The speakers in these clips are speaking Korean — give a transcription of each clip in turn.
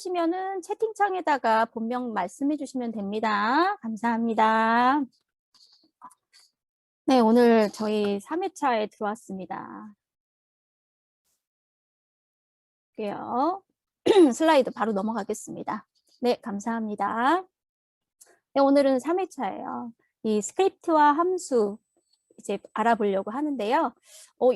싶으시면은 채팅창에다가 본명 말씀해 주시면 됩니다. 감사합니다. 네, 오늘 저희 3회차에 들어왔습니다. 볼게요. 슬라이드 바로 넘어가겠습니다. 네, 감사합니다. 네, 오늘은 3회차예요. 이 스크립트와 함수 이제 알아보려고 하는데요.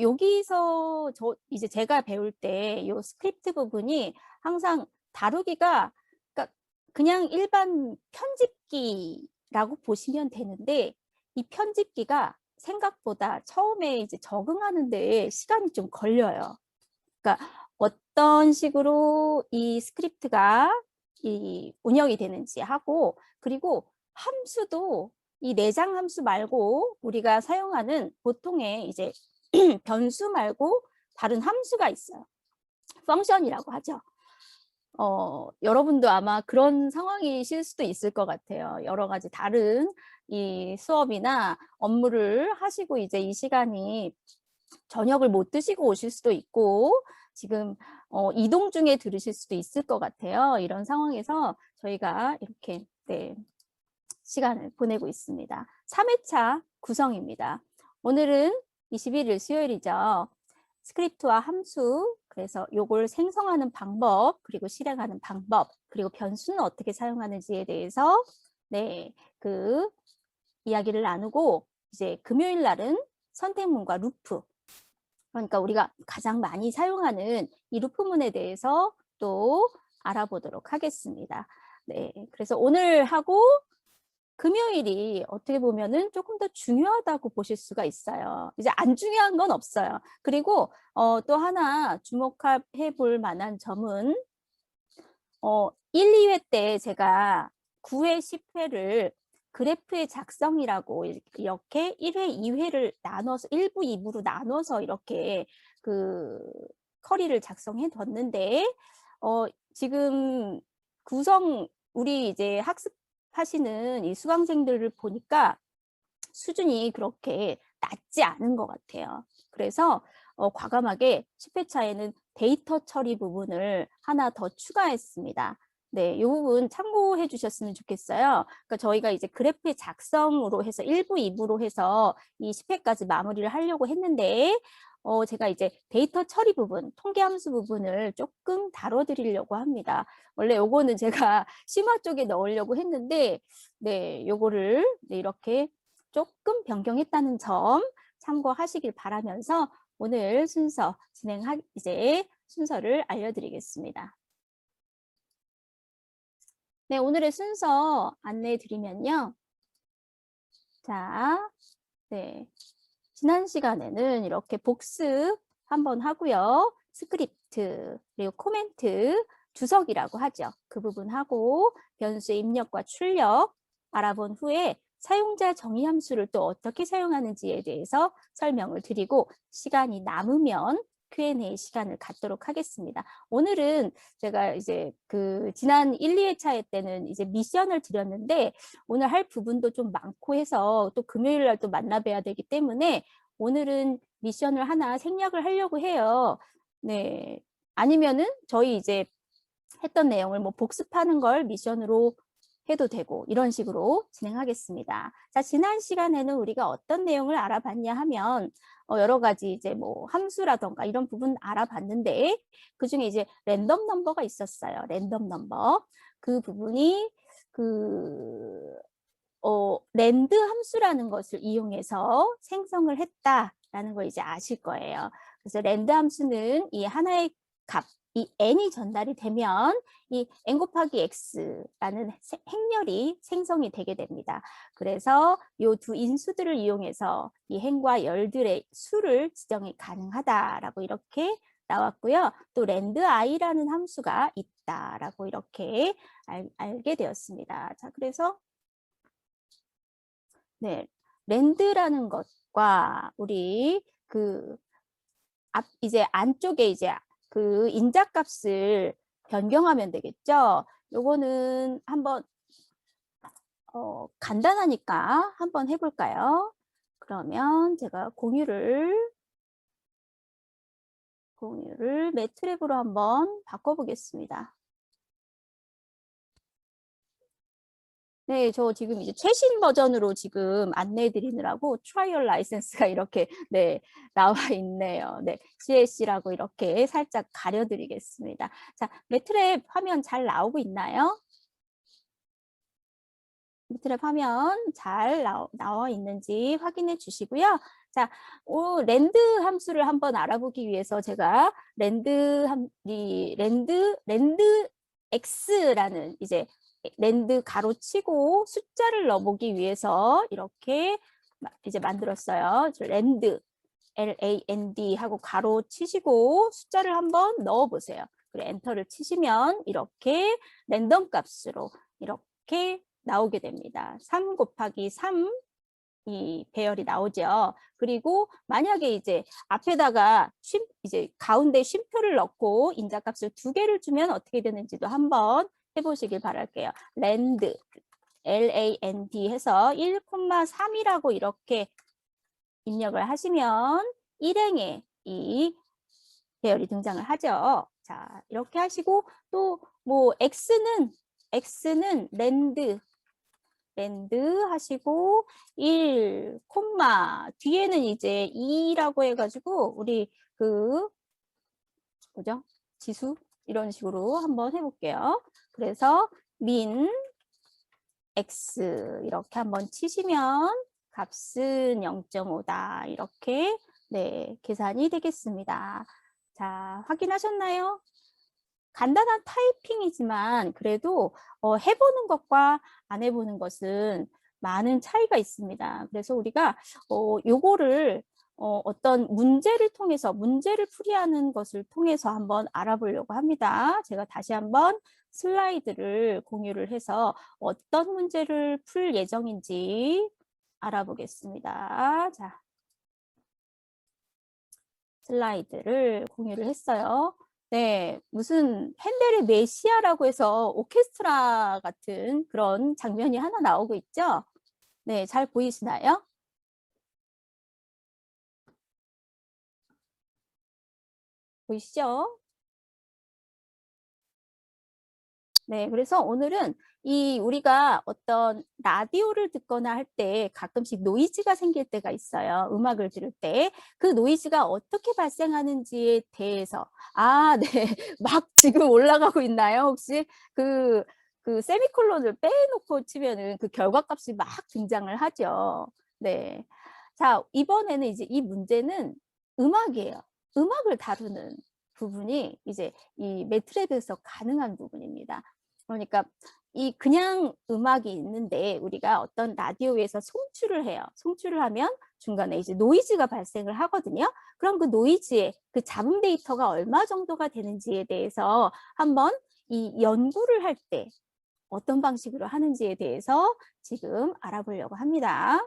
여기서 이제 제가 배울 때 이 스크립트 부분이 항상 다루기가 그러니까 그냥 일반 편집기라고 보시면 되는데 이 편집기가 생각보다 처음에 이제 적응하는 데 시간이 좀 걸려요. 그러니까 어떤 식으로 이 스크립트가 운영이 되는지 하고, 그리고 함수도 이 내장 함수 말고 우리가 사용하는 보통의 이제 변수 말고 다른 함수가 있어요. 펑션이라고 하죠. 여러분도 아마 그런 상황이실 수도 있을 것 같아요. 여러 가지 다른 이 수업이나 업무를 하시고 이제 이 시간이 저녁을 못 드시고 오실 수도 있고 지금 이동 중에 들으실 수도 있을 것 같아요. 이런 상황에서 저희가 이렇게 시간을 보내고 있습니다. 3회차 구성입니다. 오늘은 21일 수요일이죠. 스크립트와 함수, 그래서 요걸 생성하는 방법, 그리고 실행하는 방법, 그리고 변수는 어떻게 사용하는지에 대해서 그 이야기를 나누고, 이제 금요일 날은 선택문과 루프, 그러니까 우리가 가장 많이 사용하는 이 루프문에 대해서 또 알아보도록 하겠습니다. 네, 그래서 오늘 하고 금요일이 어떻게 보면은 조금 더 중요하다고 보실 수가 있어요. 이제 안 중요한 건 없어요. 그리고 또 하나 주목해 볼 만한 점은 1, 2회 때 제가 9회, 10회를 그래프의 작성이라고 이렇게 1회, 2회를 나눠서 1부, 2부로 나눠서 이렇게 그 커리를 작성해 뒀는데 지금 우리 이제 학습하시는 이 수강생들을 보니까 수준이 그렇게 낮지 않은 것 같아요. 그래서 과감하게 10회차에는 데이터 처리 부분을 하나 더 추가했습니다. 네, 이 부분 참고해 주셨으면 좋겠어요. 그러니까 저희가 이제 그래프의 작성으로 해서 1부, 2부로 해서 이 10회까지 마무리를 하려고 했는데 제가 이제 데이터 처리 부분, 통계함수 부분을 조금 다뤄드리려고 합니다. 원래 요거는 제가 심화 쪽에 넣으려고 했는데 네, 요거를 이렇게 조금 변경했다는 점 참고하시길 바라면서 오늘 이제 순서를 알려드리겠습니다. 네, 오늘의 순서 안내해 드리면요. 자, 네. 지난 시간에는 이렇게 복습 한번 하고요. 스크립트, 그리고 코멘트, 주석이라고 하죠. 그 부분 하고 변수의 입력과 출력 알아본 후에 사용자 정의 함수를 또 어떻게 사용하는지에 대해서 설명을 드리고 시간이 남으면 Q&A 시간을 갖도록 하겠습니다. 오늘은 제가 이제 지난 1, 2회차 때는 이제 미션을 드렸는데 오늘 할 부분도 좀 많고 해서 또 금요일 날 또 만나봐야 되기 때문에 오늘은 미션을 하나 생략을 하려고 해요. 네. 아니면은 저희 이제 했던 내용을 뭐 복습하는 걸 미션으로 해도 되고 이런 식으로 진행하겠습니다. 자, 지난 시간에는 우리가 어떤 내용을 알아봤냐 하면 여러 가지 이제 뭐 함수라던가 이런 부분 알아봤는데 그중에 이제 랜덤 넘버가 있었어요. 랜덤 넘버. 그 부분이 랜드 함수라는 것을 이용해서 생성을 했다라는 걸 이제 아실 거예요. 그래서 랜드 함수는 이 하나의 값, 이 n이 전달이 되면 이 n 곱하기 x라는 행렬이 생성이 되게 됩니다. 그래서 이 두 인수들을 이용해서 이 행과 열들의 수를 지정이 가능하다라고 이렇게 나왔고요. 또 랜드 i라는 함수가 있다라고 이렇게 알게 되었습니다. 자, 그래서 네, 랜드라는 것과 우리 이제 안쪽에 이제 그 인자값을 변경하면 되겠죠. 요거는 한번 간단하니까 한번 해볼까요? 그러면 제가 공유를 매트랩으로 한번 바꿔보겠습니다. 네, 저 지금 이제 최신 버전으로 지금 안내해 드리느라고 트라이얼 라이센스가 이렇게 네, 나와 있네요. 네, CLC라고 이렇게 살짝 가려 드리겠습니다. 자, 매트랩 화면 잘 나오고 있나요? 매트랩 화면 잘 나와 있는지 확인해 주시고요. 자, 랜드 함수를 한번 알아보기 위해서 제가 랜드 x라는 이제 랜드 가로치고 숫자를 넣어보기 위해서 이렇게 이제 만들었어요. 랜드 LAND 하고 가로 치시고 숫자를 한번 넣어보세요. 그리고 엔터를 치시면 이렇게 랜덤 값으로 이렇게 나오게 됩니다. 3 곱하기 3 이 배열이 나오죠. 그리고 만약에 이제 앞에다가 이제 가운데 쉼표를 넣고 인자값을 2개를 주면 어떻게 되는지도 한번 해보시길 바랄게요. 랜드 LAND 해서 1,3이라고 이렇게 입력을 하시면 일행에 이 배열이 등장을 하죠. 자, 이렇게 하시고 또 뭐 X는 랜드 하시고 1, 뒤에는 이제 2라고 해가지고 우리 뭐죠? 지수 이런 식으로 한번 해볼게요. 그래서 민 X 이렇게 한번 치시면 값은 0.5다. 이렇게 네, 계산이 되겠습니다. 자, 확인하셨나요? 간단한 타이핑이지만 그래도 해보는 것과 안 해보는 것은 많은 차이가 있습니다. 그래서 우리가 요거를 어떤 문제를 통해서 문제를 풀이하는 것을 통해서 한번 알아보려고 합니다. 제가 다시 한번 슬라이드를 공유를 해서 어떤 문제를 풀 예정인지 알아보겠습니다. 자, 슬라이드를 공유를 했어요. 네, 무슨 핸델의 메시아라고 해서 오케스트라 같은 그런 장면이 하나 나오고 있죠? 네, 잘 보이시나요? 보이시죠? 네, 그래서 오늘은 우리가 어떤 라디오를 듣거나 할 때 가끔씩 노이즈가 생길 때가 있어요. 음악을 들을 때. 그 노이즈가 어떻게 발생하는지에 대해서. 아, 네. 막 지금 올라가고 있나요? 혹시 세미콜론을 빼놓고 치면은 그 결과값이 막 등장을 하죠. 네. 자, 이번에는 이제 이 문제는 음악이에요. 음악을 다루는 부분이 이제 이 매트랩에서 가능한 부분입니다. 그러니까 그냥 음악이 있는데 우리가 어떤 라디오에서 송출을 해요. 송출을 하면 중간에 이제 노이즈가 발생을 하거든요. 그럼 그 노이즈의 그 잡음 데이터가 얼마 정도가 되는지에 대해서 한번 이 연구를 할 때 어떤 방식으로 하는지에 대해서 지금 알아보려고 합니다.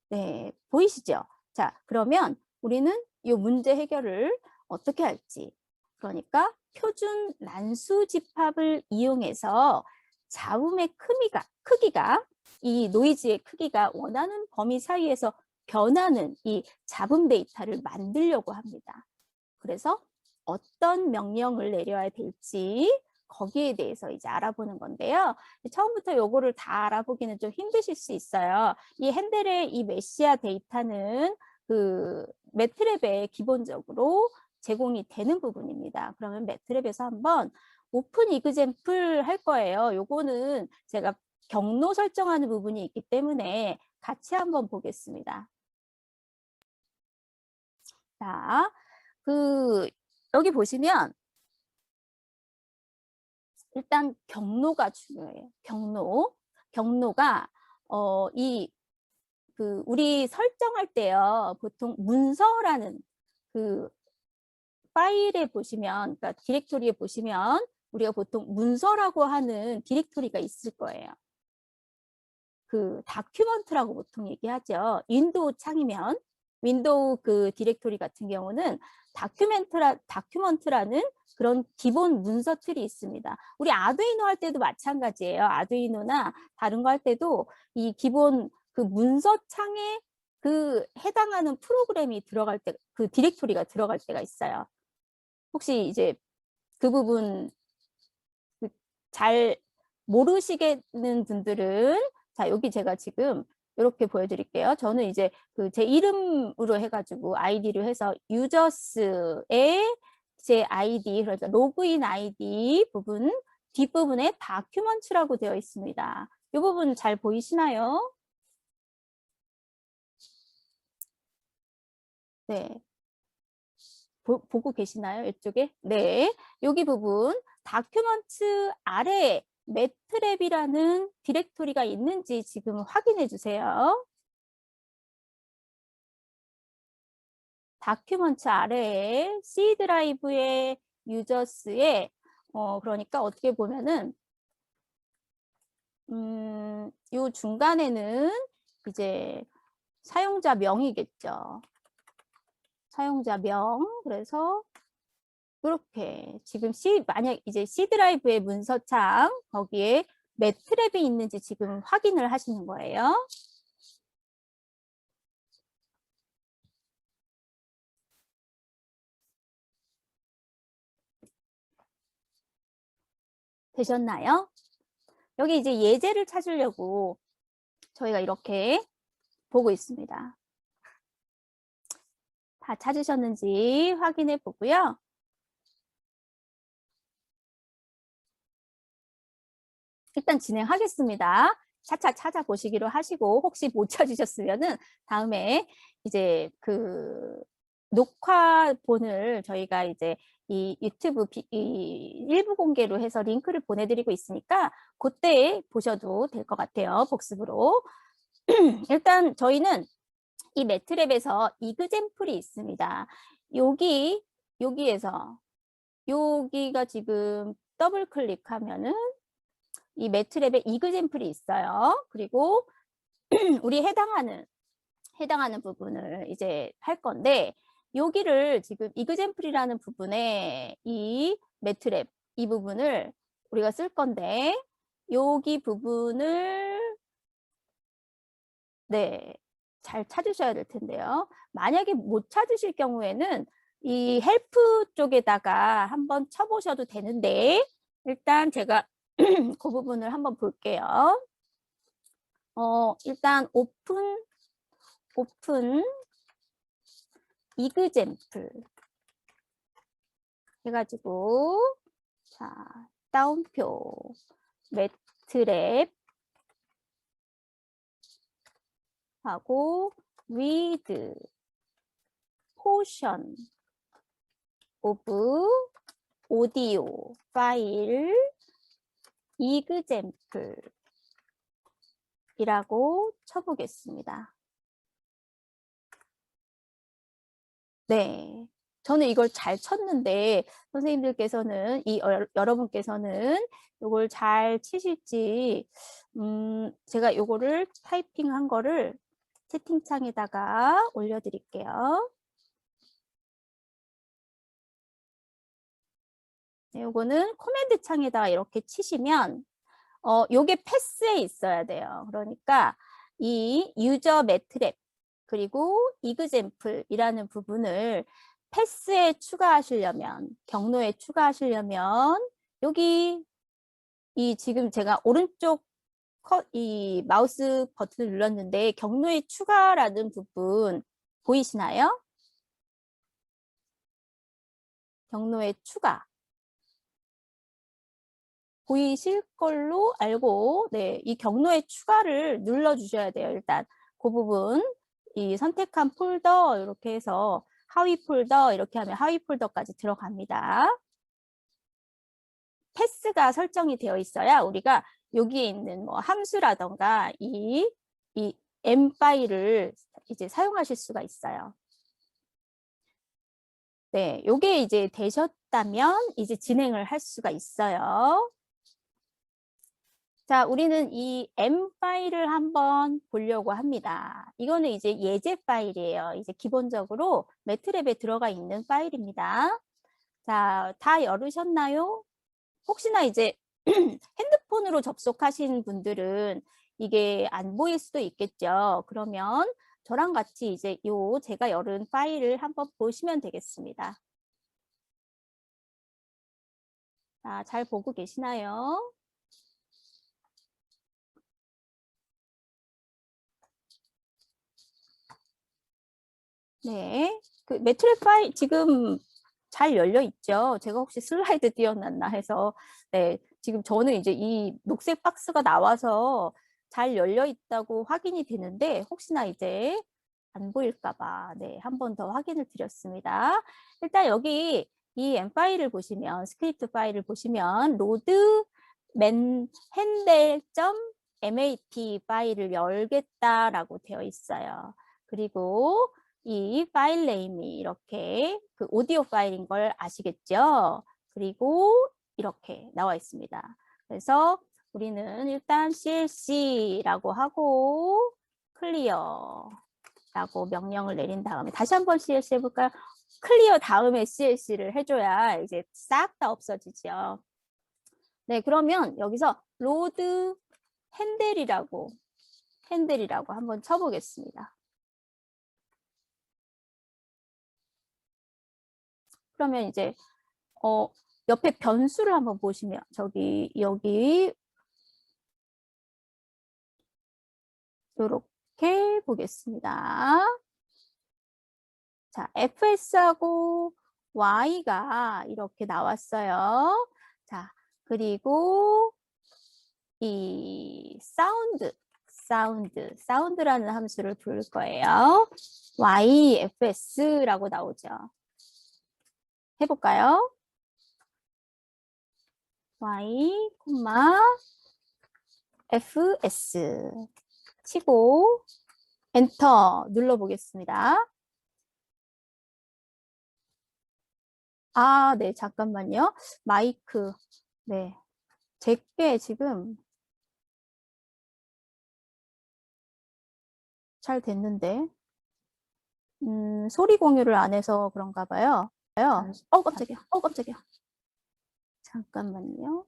네, 보이시죠? 자, 그러면 우리는 이 문제 해결을 어떻게 할지. 그러니까 표준 난수 집합을 이용해서 잡음의 크기가 이 노이즈의 크기가 원하는 범위 사이에서 변하는 이 잡음 데이터를 만들려고 합니다. 그래서 어떤 명령을 내려야 될지 거기에 대해서 이제 알아보는 건데요. 처음부터 요거를 다 알아보기는 좀 힘드실 수 있어요. 이 핸델의 이 메시아 데이터는 매트랩에 기본적으로 제공이 되는 부분입니다. 그러면 매트랩에서 한번 오픈 이그젬플 할 거예요. 요거는 제가 경로 설정하는 부분이 있기 때문에 같이 한번 보겠습니다. 자, 여기 보시면 일단 경로가 중요해요. 경로가 우리 설정할 때요. 보통 문서라는 그 파일에 보시면, 그러니까 디렉토리에 보시면 우리가 보통 문서라고 하는 디렉토리가 있을 거예요. 다큐먼트라고 보통 얘기하죠. 윈도우 창이면 윈도우 디렉토리 같은 경우는 다큐먼트라는 그런 기본 문서 틀이 있습니다. 우리 아두이노 할 때도 마찬가지예요. 아두이노나 다른 거 할 때도 이 기본 문서 창에 해당하는 프로그램이 들어갈 때, 디렉토리가 들어갈 때가 있어요. 혹시 이제 그 부분 잘 모르시겠는 분들은 자, 여기 제가 지금 이렇게 보여드릴게요. 저는 이제 그 제 이름으로 해가지고 아이디를 해서 유저스의 제 아이디, 그러니까 로그인 아이디 부분 뒷부분에 다큐먼트라고 되어 있습니다. 이 부분 잘 보이시나요? 네. 보고 계시나요? 이쪽에? 네. 여기 부분 다큐먼트 아래에 매트랩이라는 디렉토리가 있는지 지금 확인해 주세요. 다큐먼트 아래에 C 드라이브의 유저스에 그러니까 어떻게 보면은 요 중간에는 이제 사용자 명이겠죠. 사용자 명. 그래서 이렇게 지금 만약 이제 C 드라이브의 문서창 거기에 매트랩이 있는지 지금 확인을 하시는 거예요. 되셨나요? 여기 이제 예제를 찾으려고 저희가 이렇게 보고 있습니다. 다 찾으셨는지 확인해 보고요. 일단 진행하겠습니다. 차차 찾아보시기로 하시고 혹시 못 찾으셨으면은 다음에 이제 그 녹화본을 저희가 이제 이 유튜브 이 일부 공개로 해서 링크를 보내드리고 있으니까 그때 보셔도 될 것 같아요. 복습으로. 일단 저희는 이 매트랩에서 이그젠플이 있습니다. 여기에서 여기가 지금 더블 클릭하면은 이 매트랩에 이그젠플이 있어요. 그리고 우리 해당하는 부분을 이제 할 건데 여기를 지금 이그젠플이라는 부분에 이 매트랩 이 부분을 우리가 쓸 건데 여기 부분을 네, 잘 찾으셔야 될 텐데요. 만약에 못 찾으실 경우에는 이 헬프 쪽에다가 한번 쳐보셔도 되는데 일단 제가 그 부분을 한번 볼게요. 일단 오픈 이그젠플 해가지고 자 다운표 매트랩 하고 read portion of audio 파일 example 이라고 쳐보겠습니다. 네. 저는 이걸 잘 쳤는데 선생님들께서는 여러분께서는 이걸 잘 치실지 제가 이거를 타이핑한 거를 채팅창에다가 올려드릴게요. 네, 요거는 코맨드 창에다가 이렇게 치시면 요게 패스에 있어야 돼요. 그러니까 이 유저 매트랩 그리고 이그젠플이라는 부분을 패스에 추가하시려면 경로에 추가하시려면 여기 이 지금 제가 오른쪽 이 마우스 버튼을 눌렀는데 경로에 추가라는 부분 보이시나요? 경로에 추가 보이실 걸로 알고 네, 이 경로에 추가를 눌러 주셔야 돼요. 일단 그 부분 이 선택한 폴더 이렇게 해서 하위 폴더 이렇게 하면 하위 폴더까지 들어갑니다. 패스가 설정이 되어 있어야 우리가 여기에 있는 뭐 함수라던가 이 M 파일을 이제 사용하실 수가 있어요. 네, 요게 이제 되셨다면 이제 진행을 할 수가 있어요. 자, 우리는 이 M 파일을 한번 보려고 합니다. 이거는 이제 예제 파일이에요. 이제 기본적으로 매트랩에 들어가 있는 파일입니다. 자, 다 열으셨나요? 혹시나 이제 핸드폰으로 접속하신 분들은 이게 안 보일 수도 있겠죠. 그러면 저랑 같이 이제 제가 열은 파일을 한번 보시면 되겠습니다. 자, 잘 보고 계시나요? 네, 그 매트랩 파일 지금 잘 열려 있죠. 제가 혹시 슬라이드 띄워놨나 해서 네, 지금 저는 이제 이 녹색 박스가 나와서 잘 열려 있다고 확인이 되는데 혹시나 이제 안 보일까 봐 네, 한 번 더 확인을 드렸습니다. 일단 여기 이 M 파일을 보시면 스크립트 파일을 보시면 로드 맨 핸델.mat 파일을 열겠다라고 되어 있어요. 그리고 이 파일 네임이 이렇게 그 오디오 파일인 걸 아시겠죠? 그리고 이렇게 나와 있습니다. 그래서 우리는 일단 clc라고 하고 클리어라고 명령을 내린 다음에 다시 한번 clc 해볼까요? 클리어 다음에 clc를 해줘야 이제 싹 다 없어지죠. 네, 그러면 여기서 로드 핸들이라고 한번 쳐보겠습니다. 그러면 이제 옆에 변수를 한번 보시면 여기 이렇게 보겠습니다. 자, fs하고 y가 이렇게 나왔어요. 자, 그리고 이 사운드라는 함수를 부를 거예요. yfs라고 나오죠. 해볼까요? y, fs 치고 엔터 눌러보겠습니다. 아, 네, 잠깐만요. 마이크, 네, 제게 지금 잘 됐는데 소리 공유를 안 해서 그런가 봐요. 깜짝이야. 깜짝이야. 잠깐만요.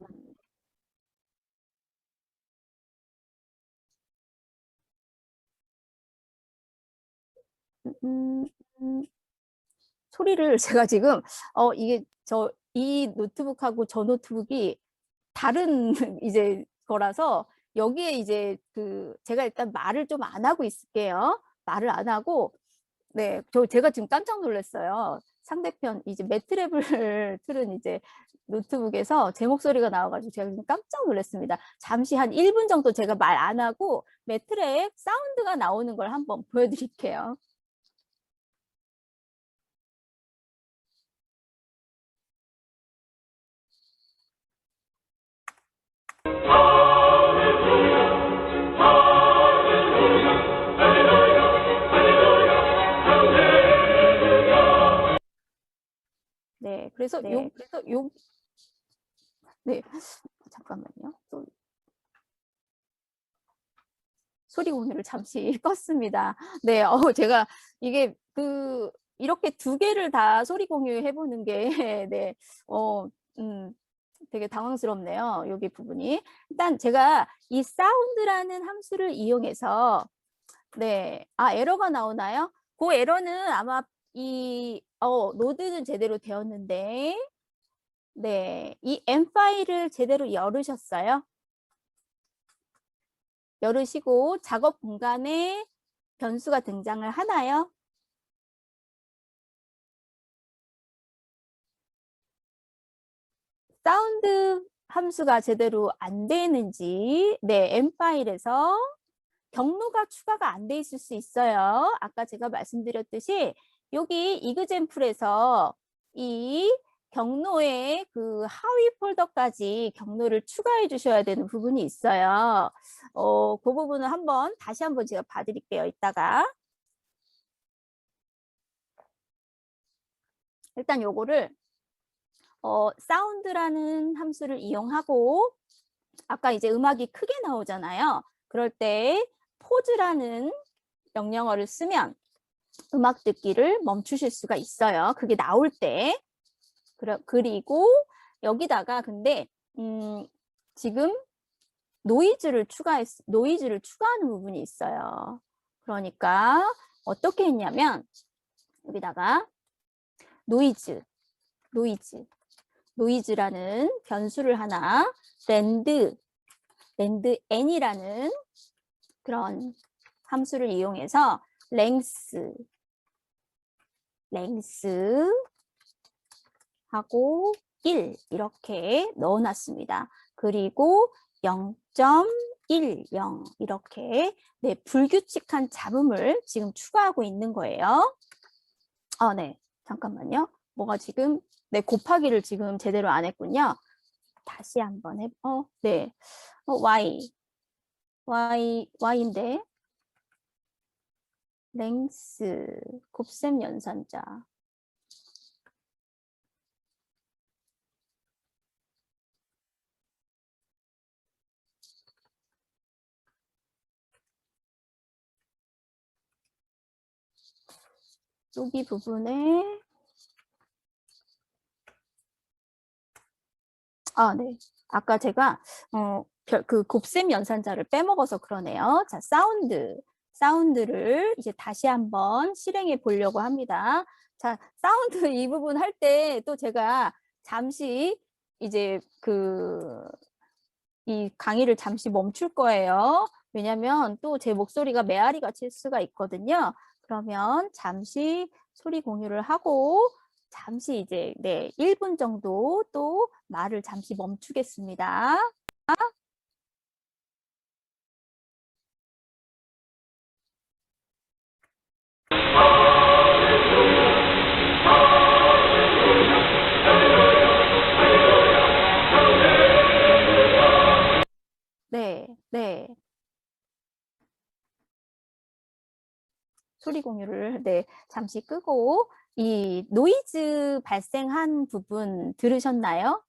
음, 음, 소리를 제가 지금 이게 이 노트북하고 저 노트북이 다른 이제 거라서 여기에 이제 그 제가 일단 말을 좀 안 하고 있을게요. 말을 안 하고 네, 제가 지금 깜짝 놀랐어요. 상대편 이제 매트랩을 틀은 이제 노트북에서 제 목소리가 나와가지고 제가 지금 깜짝 놀랐습니다. 잠시 한 1분 정도 제가 말 안 하고 매트랩 사운드가 나오는 걸 한번 보여드릴게요. 네, 그래서 네, 네, 잠깐만요. 소리 공유를 잠시 껐습니다. 네, 제가 이게 이렇게 두 개를 다 소리 공유해 보는 게 네, 되게 당황스럽네요. 여기 부분이. 일단 제가 이 사운드라는 함수를 이용해서 네, 에러가 나오나요? 그 에러는 아마 노드는 제대로 되었는데 네, 이 M 파일을 제대로 열으셨어요? 열으시고 작업 공간에 변수가 등장을 하나요? 사운드 함수가 제대로 안 되는지 네, M 파일에서 경로가 추가가 안 돼 있을 수 있어요. 아까 제가 말씀드렸듯이 여기 이그젠플에서 이 경로의 그 하위 폴더까지 경로를 추가해 주셔야 되는 부분이 있어요. 그 부분은 다시 한번 제가 봐드릴게요. 이따가. 일단 요거를 사운드라는 함수를 이용하고 아까 이제 음악이 크게 나오잖아요. 그럴 때 포즈라는 명령어를 쓰면 음악 듣기를 멈추실 수가 있어요. 그게 나올 때. 그리고 여기다가 근데 지금 노이즈를 추가하는 부분이 있어요. 그러니까 어떻게 했냐면 여기다가 노이즈라는 변수를 하나 랜드 n이라는 그런 함수를 이용해서 length 랭스 하고 1 이렇게 넣어놨습니다. 그리고 0.10 이렇게 네, 불규칙한 잡음을 지금 추가하고 있는 거예요. 네, 잠깐만요. 뭐가 지금 네, 곱하기를 지금 제대로 안 했군요. 다시 한번 네. Y인데 랭스 곱셈 연산자. 여기 부분에 네. 아까 제가 그 곱셈 연산자를 빼먹어서 그러네요. 자, 사운드를 이제 다시 한번 실행해 보려고 합니다. 자, 사운드 이 부분 할 때 또 제가 잠시 이제 이 강의를 잠시 멈출 거예요. 왜냐면 또 제 목소리가 메아리가 칠 수가 있거든요. 그러면 잠시 소리 공유를 하고 잠시 이제 네, 1분 정도 또 말을 잠시 멈추겠습니다. 네, 네. 소리 공유를 네, 잠시 끄고 이 노이즈 발생한 부분 들으셨나요?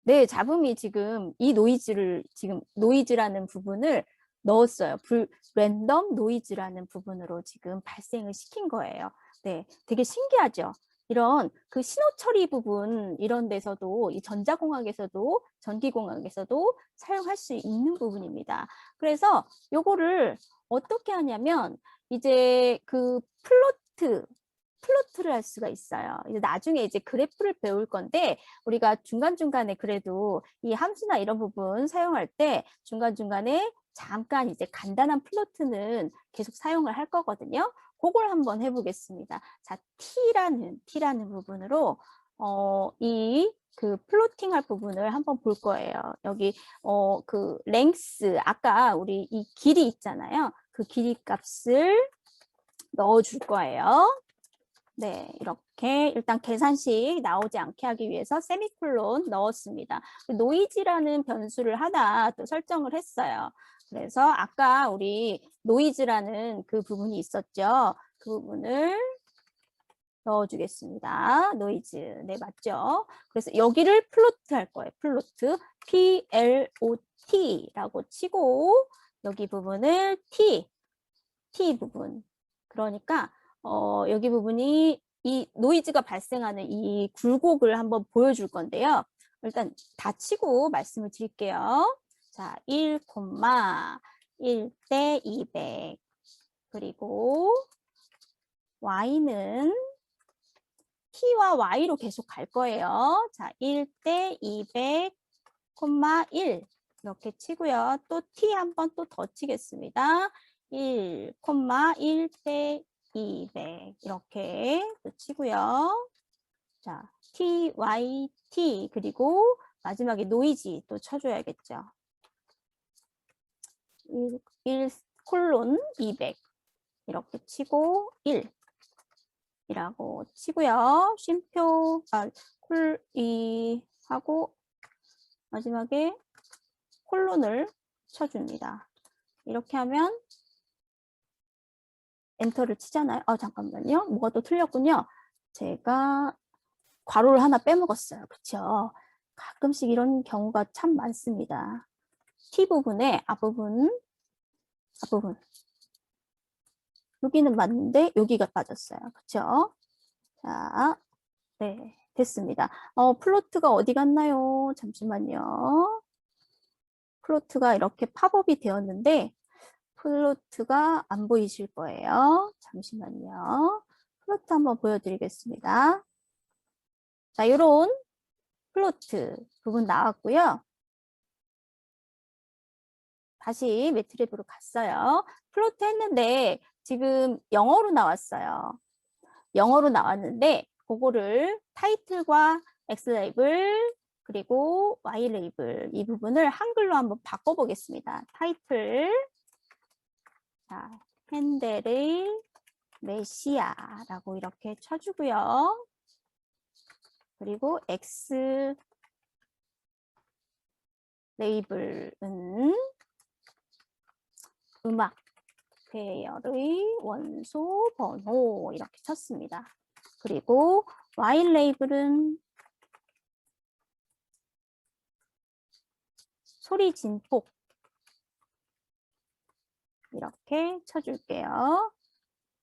네, 잡음이 지금 이 노이즈라는 부분을 넣었어요. 랜덤 노이즈라는 부분으로 지금 발생을 시킨 거예요. 네, 되게 신기하죠? 이런 그 신호 처리 부분 이런 데서도 이 전자공학에서도 전기공학에서도 사용할 수 있는 부분입니다. 그래서 요거를 어떻게 하냐면 이제 그 플로트를 할 수가 있어요. 이제 나중에 이제 그래프를 배울 건데 우리가 중간중간에 그래도 이 함수나 이런 부분 사용할 때 중간중간에 잠깐 이제 간단한 플로트는 계속 사용을 할 거거든요. 그걸 한번 해보겠습니다. 자, T라는 부분으로 이 그 플로팅 할 부분을 한번 볼 거예요. 여기 그 랭스 아까 우리 이 길이 있잖아요. 그 길이 값을 넣어 줄 거예요. 네, 이렇게 일단 계산식 나오지 않게 하기 위해서 세미콜론 넣었습니다. 노이즈라는 변수를 하나 또 설정을 했어요. 그래서 아까 우리 노이즈라는 그 부분이 있었죠. 그 부분을 넣어주겠습니다. 노이즈. 네, 맞죠? 그래서 여기를 플로트 할 거예요. 플로트. PLOT라고 치고 여기 부분을 T 부분. 그러니까 여기 부분이 이 노이즈가 발생하는 이 굴곡을 한번 보여줄 건데요. 일단 다 치고 말씀을 드릴게요. 자, 1,1대 200 그리고 y는 t와 y로 계속 갈 거예요. 자, 1대 200, 1 이렇게 치고요. 또 t 한 번 또 더 치겠습니다. 1,1대 200 이렇게 또 치고요. 자, TYT 그리고 마지막에 노이즈 또 쳐줘야겠죠. 1 콜론 200 이렇게 치고 1 이라고 치고요. 쉼표 하고 마지막에 콜론을 쳐줍니다. 이렇게 하면 엔터를 치잖아요. 잠깐만요. 뭐가 또 틀렸군요. 제가 괄호를 하나 빼먹었어요. 그렇죠? 가끔씩 이런 경우가 참 많습니다. T 부분에 앞부분 여기는 맞는데 여기가 빠졌어요. 그렇죠? 자, 네, 됐습니다. 플로트가 어디 갔나요? 잠시만요. 플로트가 이렇게 팝업이 되었는데 플로트가 안 보이실 거예요. 잠시만요. 플로트 한번 보여드리겠습니다. 자, 이런 플로트 부분 나왔고요. 다시 매트랩으로 갔어요. 플로트 했는데 지금 영어로 나왔어요. 영어로 나왔는데 그거를 타이틀과 X 레이블 그리고 Y 레이블 이 부분을 한글로 한번 바꿔보겠습니다. 타이틀 자, 핸델의 메시아라고 이렇게 쳐주고요. 그리고 X 레이블은 음악 배열의 원소 번호 이렇게 쳤습니다. 그리고 Y 레이블은 소리 진폭 이렇게 쳐줄게요.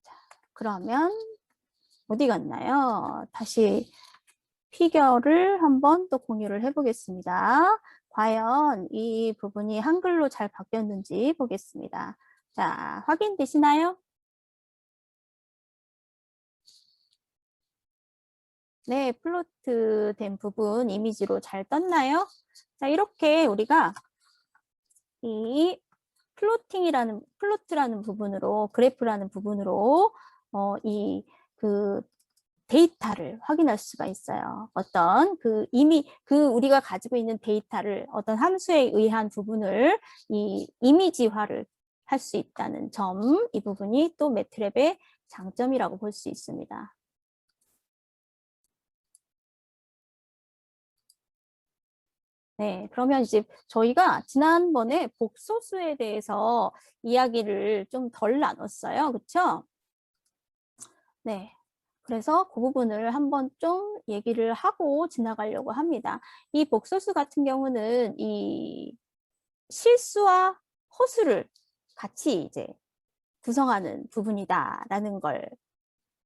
자, 그러면 어디 갔나요? 다시 피겨를 한번 또 공유를 해보겠습니다. 과연 이 부분이 한글로 잘 바뀌었는지 보겠습니다. 자, 확인되시나요? 네, 플로트 된 부분 이미지로 잘 떴나요? 자, 이렇게 우리가 이 플로트라는 부분으로, 그래프라는 부분으로, 그 데이터를 확인할 수가 있어요. 어떤 우리가 가지고 있는 데이터를 어떤 함수에 의한 부분을 이 이미지화를 할 수 있다는 점, 이 부분이 또 매트랩의 장점이라고 볼 수 있습니다. 네, 그러면 이제 저희가 지난번에 복소수에 대해서 이야기를 좀 덜 나눴어요. 그렇죠? 네. 그래서 그 부분을 한번 좀 얘기를 하고 지나가려고 합니다. 이 복소수 같은 경우는 이 실수와 허수를 같이 이제 구성하는 부분이다라는 걸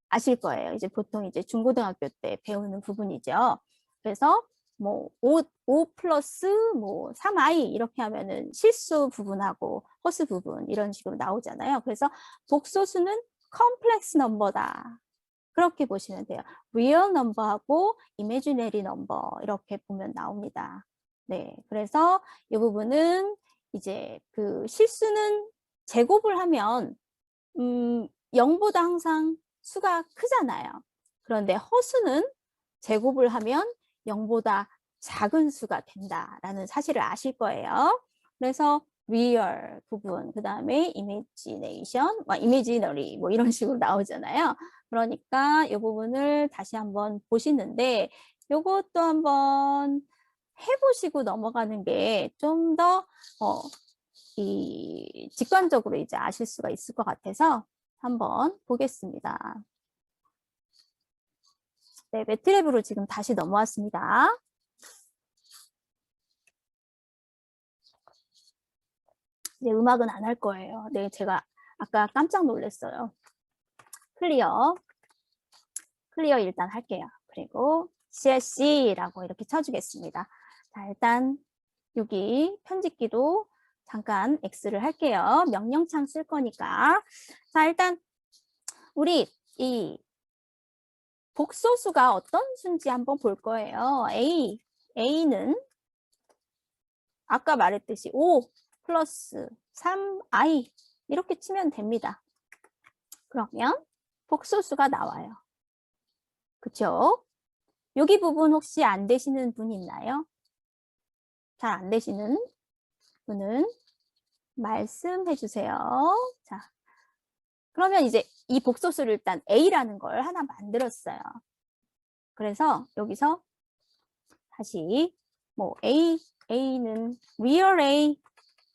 아실 거예요. 이제 보통 이제 중고등학교 때 배우는 부분이죠. 그래서 뭐 5 플러스 뭐 3i 이렇게 하면은 실수 부분하고 허수 부분 이런 식으로 나오잖아요. 그래서 복소수는 컴플렉스 넘버다. 그렇게 보시면 돼요. real number하고 imaginary number 이렇게 보면 나옵니다. 네, 그래서 이 부분은 이제 그 실수는 제곱을 하면 0보다 항상 수가 크잖아요. 그런데 허수는 제곱을 하면 0보다 작은 수가 된다라는 사실을 아실 거예요. 그래서 real 부분, 그 다음에 imagination, imaginary 뭐 이런 식으로 나오잖아요. 그러니까 이 부분을 다시 한번 보시는데 이것도 한번 해보시고 넘어가는 게 좀 더 직관적으로 이제 아실 수가 있을 것 같아서 한번 보겠습니다. 네, 매트랩으로 지금 다시 넘어왔습니다. 네, 음악은 안 할 거예요. 네, 제가 아까 깜짝 놀랐어요. 클리어 일단 할게요. 그리고 CLC라고 이렇게 쳐주겠습니다. 자, 일단 여기 편집기도 잠깐 X를 할게요. 명령창 쓸 거니까. 자, 일단 우리 이 복소수가 어떤 수인지 한번 볼 거예요. A는 아까 말했듯이 5 플러스 3i 이렇게 치면 됩니다. 그러면 복소수가 나와요. 그쵸? 여기 부분 혹시 안 되시는 분 있나요? 잘 안 되시는 분은 말씀해 주세요. 자, 그러면 이제 이 복소수를 일단 A라는 걸 하나 만들었어요. 그래서 여기서 다시 뭐 A는 real A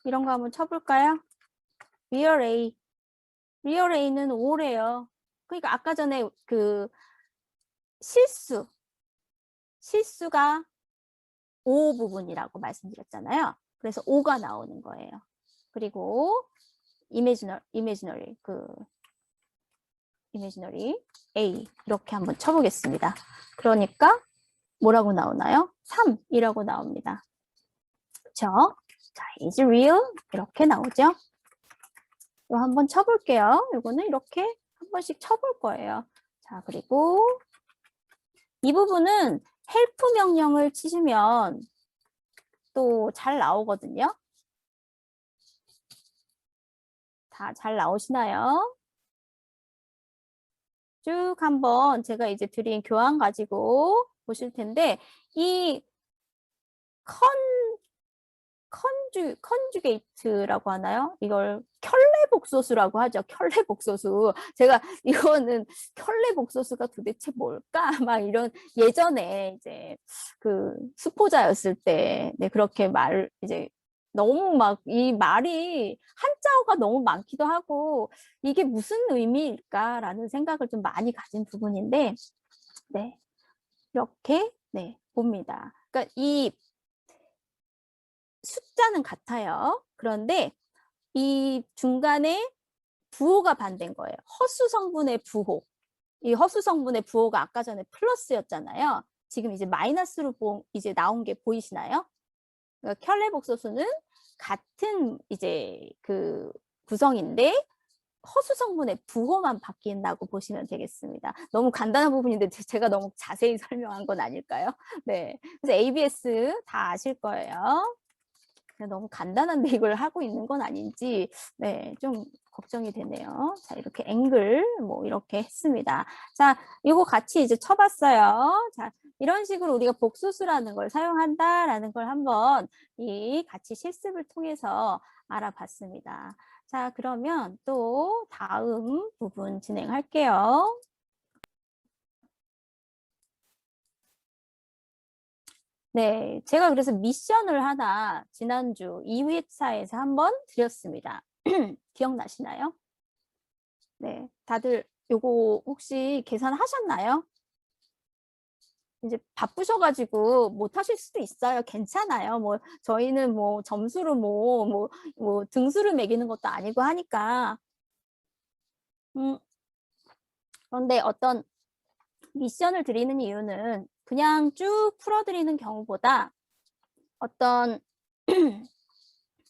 이런 거 한번 쳐볼까요? real A는 5래요. 그러니까 아까 전에 그 실수가 5 부분이라고 말씀드렸잖아요. 그래서 5가 나오는 거예요. 그리고 imaginary A 이렇게 한번 쳐보겠습니다. 그러니까 뭐라고 나오나요? 3이라고 나옵니다. 그렇죠? 자, is real 이렇게 나오죠? 또 한번 쳐볼게요. 이거는 이렇게 한 번씩 쳐볼 거예요. 자, 그리고 이 부분은 help 명령을 치시면 또 잘 나오거든요. 다 잘 나오시나요? 쭉 한번 제가 이제 드린 교환 가지고 보실 텐데 이 컨주게이트라고 하나요? 이걸 켤레복소수라고 하죠. 켤레복소수. 제가 이거는 켤레복소수가 도대체 뭘까? 막 이런 예전에 이제 그 수포자였을 때 네, 그렇게 이제 너무 막 이 말이 한자어가 너무 많기도 하고 이게 무슨 의미일까라는 생각을 좀 많이 가진 부분인데 네. 이렇게 네, 봅니다. 그러니까 이 숫자는 같아요. 그런데 이 중간에 부호가 반대인 거예요. 허수 성분의 부호. 이 허수 성분의 부호가 아까 전에 플러스였잖아요. 지금 이제 마이너스로 이제 나온 게 보이시나요? 그러니까 켤레복소수는 같은 이제 그 구성인데 허수 성분의 부호만 바뀐다고 보시면 되겠습니다. 너무 간단한 부분인데 제가 너무 자세히 설명한 건 아닐까요? 네. 그래서 ABS 다 아실 거예요. 너무 간단한데 이걸 하고 있는 건 아닌지 네, 좀 걱정이 되네요. 자, 이렇게 앵글 뭐 이렇게 했습니다. 자, 이거 같이 이제 쳐봤어요. 자, 이런 식으로 우리가 복소수라는 걸 사용한다라는 걸 한번 이 같이 실습을 통해서 알아봤습니다. 자, 그러면 또 다음 부분 진행할게요. 네, 제가 그래서 미션을 하나 지난주 2회차에서 한번 드렸습니다. 기억나시나요? 네, 다들 요거 혹시 계산하셨나요? 이제 바쁘셔가지고 못 하실 수도 있어요. 괜찮아요. 뭐 저희는 뭐 점수로 뭐 등수를 매기는 것도 아니고 하니까. 음, 그런데 어떤 미션을 드리는 이유는 그냥 쭉 풀어드리는 경우보다 어떤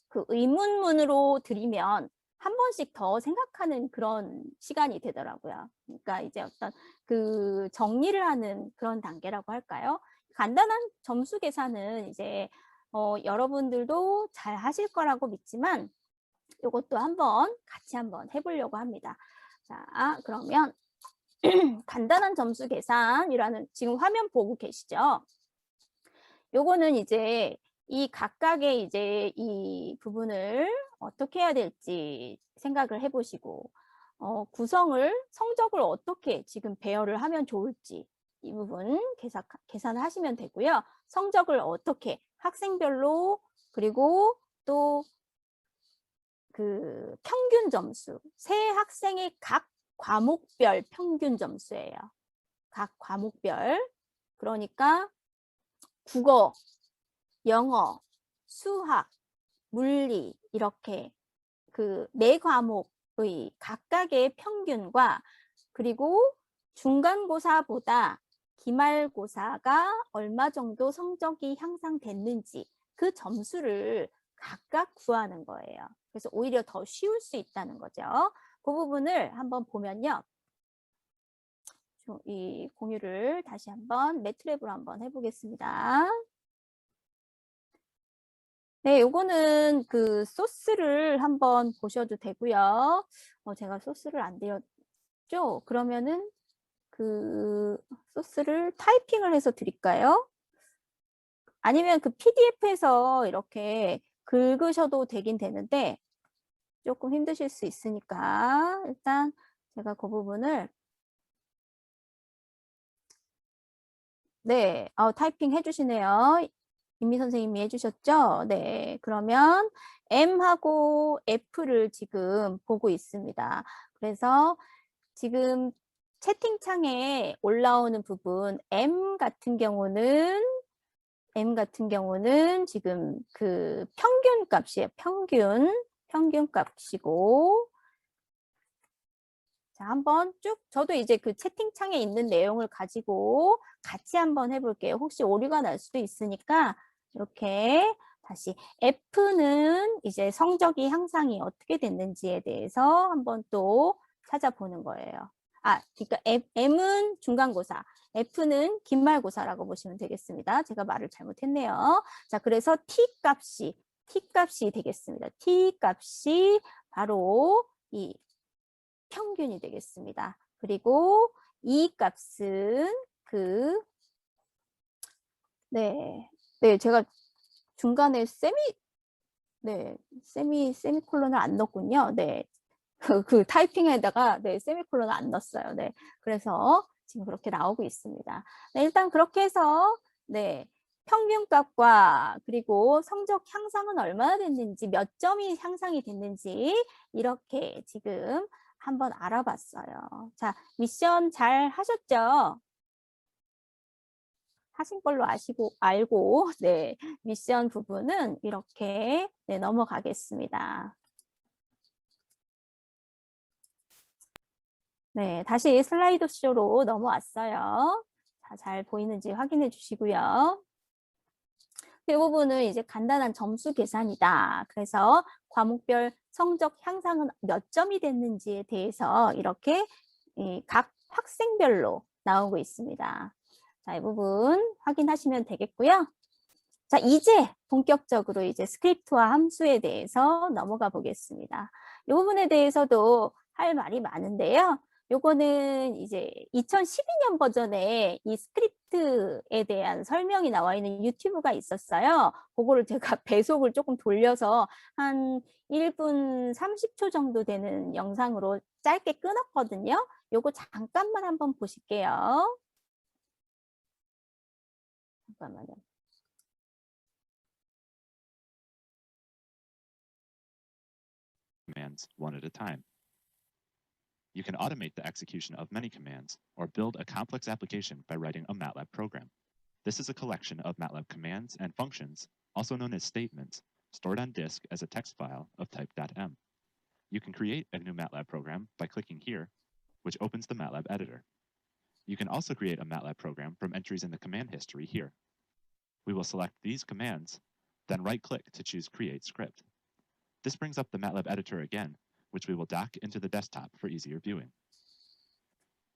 그 의문문으로 드리면 한 번씩 더 생각하는 그런 시간이 되더라고요. 그러니까 이제 어떤 그 정리를 하는 그런 단계라고 할까요? 간단한 점수 계산은 이제 여러분들도 잘 하실 거라고 믿지만 이것도 한번 같이 한번 해보려고 합니다. 자, 그러면 간단한 점수 계산이라는 지금 화면 보고 계시죠? 요거는 이제 이 각각의 이제 이 부분을 어떻게 해야 될지 생각을 해보시고 구성을 성적을 어떻게 지금 배열을 하면 좋을지 이 부분 계산을 하시면 되고요. 성적을 어떻게 학생별로 그리고 또 그 평균 점수 세 학생의 각 과목별 평균 점수예요. 각 과목별 그러니까 국어 영어, 수학, 물리 이렇게 그 매 과목의 각각의 평균과 그리고 중간고사보다 기말고사가 얼마 정도 성적이 향상됐는지 그 점수를 각각 구하는 거예요. 그래서 오히려 더 쉬울 수 있다는 거죠. 그 부분을 한번 보면요. 이 공유를 다시 한번 매트랩으로 한번 해보겠습니다. 네, 요거는 그 소스를 한번 보셔도 되고요. 제가 소스를 안 드렸죠? 그러면은 그 소스를 타이핑을 해서 드릴까요? 아니면 그 PDF에서 이렇게 긁으셔도 되긴 되는데 조금 힘드실 수 있으니까 일단 제가 그 부분을 네, 타이핑 해주시네요. 임미 선생님이 해주셨죠? 네, 그러면 M하고 F를 지금 보고 있습니다. 그래서 지금 채팅창에 올라오는 부분 M 같은 경우는 지금 그 평균 값이에요. 평균 값이고 자, 한번 쭉 저도 이제 그 채팅창에 있는 내용을 가지고 같이 한번 해볼게요. 혹시 오류가 날 수도 있으니까 이렇게 다시 F는 이제 성적이 향상이 어떻게 됐는지에 대해서 한번 또 찾아보는 거예요. 그러니까 M은 중간고사, F는 기말고사라고 보시면 되겠습니다. 제가 말을 잘못했네요. 자, 그래서 T 값이 되겠습니다. T 값이 바로 이 평균이 되겠습니다. 그리고 이 값은 네, 제가 중간에 세미콜론을 안 넣었군요. 네, 그 타이핑에다가 네, 세미콜론을 안 넣었어요. 네, 그래서 지금 그렇게 나오고 있습니다. 네, 일단 그렇게 해서 네, 평균값과 그리고 성적 향상은 얼마나 됐는지, 몇 점이 향상이 됐는지 이렇게 지금 한번 알아봤어요. 자, 미션 잘 하셨죠? 하신 걸로 알고 네, 미션 부분은 이렇게 네, 넘어가겠습니다. 네, 다시 슬라이드 쇼로 넘어왔어요. 자, 잘 보이는지 확인해 주시고요. 이 부분은 이제 간단한 점수 계산이다. 그래서 과목별 성적 향상은 몇 점이 됐는지에 대해서 이렇게 각 학생별로 나오고 있습니다. 자, 이 부분 확인하시면 되겠고요. 자, 이제 본격적으로 이제 스크립트와 함수에 대해서 넘어가 보겠습니다. 이 부분에 대해서도 할 말이 많은데요. 요거는 이제 2012년 버전에 이 스크립트에 대한 설명이 나와 있는 유튜브가 있었어요. 그거를 제가 배속을 조금 돌려서 한 1분 30초 정도 되는 영상으로 짧게 끊었거든요. 요거 잠깐만 한번 보실게요. 잠깐만요. Commands one at a time. You can automate the execution of many commands or build a complex application by writing a MATLAB program. This is a collection of MATLAB commands and functions, also known as statements, stored on disk as a text file of type .m. You can create a new MATLAB program by clicking here, which opens the MATLAB editor. You can also create a MATLAB program from entries in the command history here. We will select these commands, then right-click to choose Create Script. This brings up the MATLAB editor again, which we will dock into the desktop for easier viewing.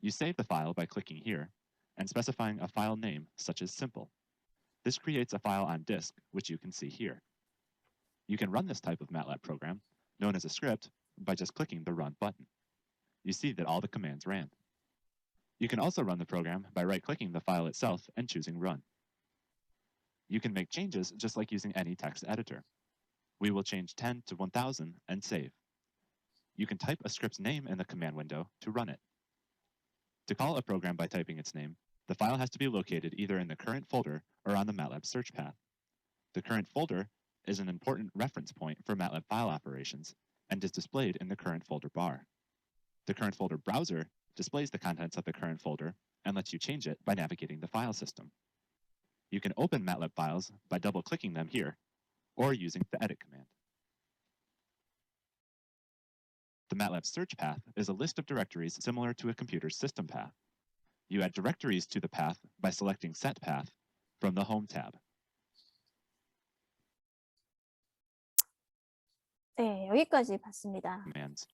You save the file by clicking here and specifying a file name such as simple. This creates a file on disk, which you can see here. You can run this type of MATLAB program, known as a script, by just clicking the Run button. You see that all the commands ran. You can also run the program by right-clicking the file itself and choosing Run. You can make changes just like using any text editor. We will change 10 to 1000 and save. You can type a script's name in the command window to run it. To call a program by typing its name, the file has to be located either in the current folder or on the MATLAB search path. The current folder is an important reference point for MATLAB file operations and is displayed in the current folder bar. The current folder browser displays the contents of the current folder and lets you change it by navigating the file system. You can open MATLAB files by double-clicking them here or using the edit command. The MATLAB search path is a list of directories similar to a computer's system path. You add directories to the path by selecting Set Path from the Home tab. 네, 여기까지 봤습니다. Commands.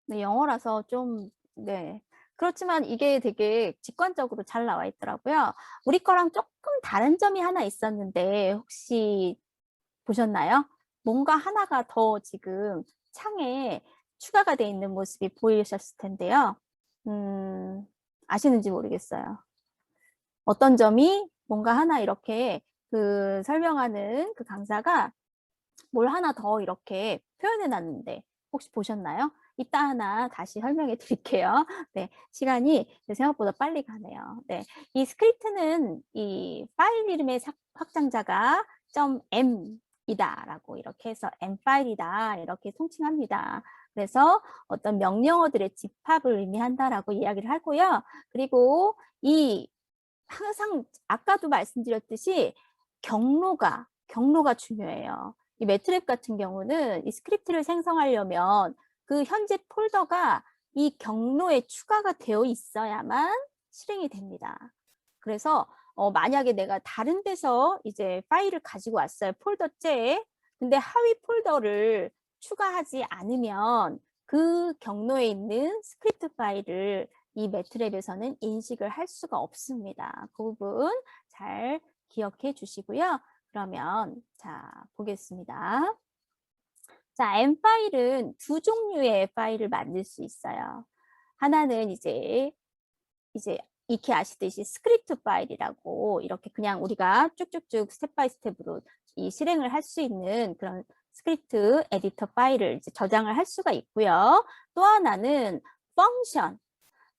네, 영어라서 좀, 네. 그렇지만 이게 되게 직관적으로 잘 나와 있더라고요. 우리 거랑 조금 다른 점이 하나 있었는데 혹시 보셨나요? 뭔가 하나가 더 지금 창에 추가가 돼 있는 모습이 보이셨을 텐데요. 아시는지 모르겠어요. 어떤 점이 뭔가 하나 이렇게 그 설명하는 그 강사가 뭘 하나 더 이렇게 표현해 놨는데 혹시 보셨나요? 이따 하나 다시 설명해 드릴게요. 네, 시간이 생각보다 빨리 가네요. 네, 이 스크립트는 이 파일 이름의 확장자가 .m이다라고 이렇게 해서 M 파일이다 이렇게 통칭합니다. 그래서 어떤 명령어들의 집합을 의미한다라고 이야기를 하고요. 그리고 이 항상 아까도 말씀드렸듯이 경로가 중요해요. 이 매트랩 같은 경우는 이 스크립트를 생성하려면 그 현재 폴더가 이 경로에 추가가 되어 있어야만 실행이 됩니다. 그래서 만약에 내가 다른 데서 이제 파일을 가지고 왔어요. 폴더째. 근데 하위 폴더를 추가하지 않으면 그 경로에 있는 스크립트 파일을 이 매트랩에서는 인식을 할 수가 없습니다. 그 부분 잘 기억해 주시고요. 그러면 자 보겠습니다. 자, M 파일은 두 종류의 파일을 만들 수 있어요. 하나는 이제 익히 아시듯이 스크립트 파일이라고 이렇게 그냥 우리가 쭉쭉쭉 스텝 바이 스텝으로 이 실행을 할 수 있는 그런 스크립트 에디터 파일을 이제 저장을 할 수가 있고요. 또 하나는 펑션,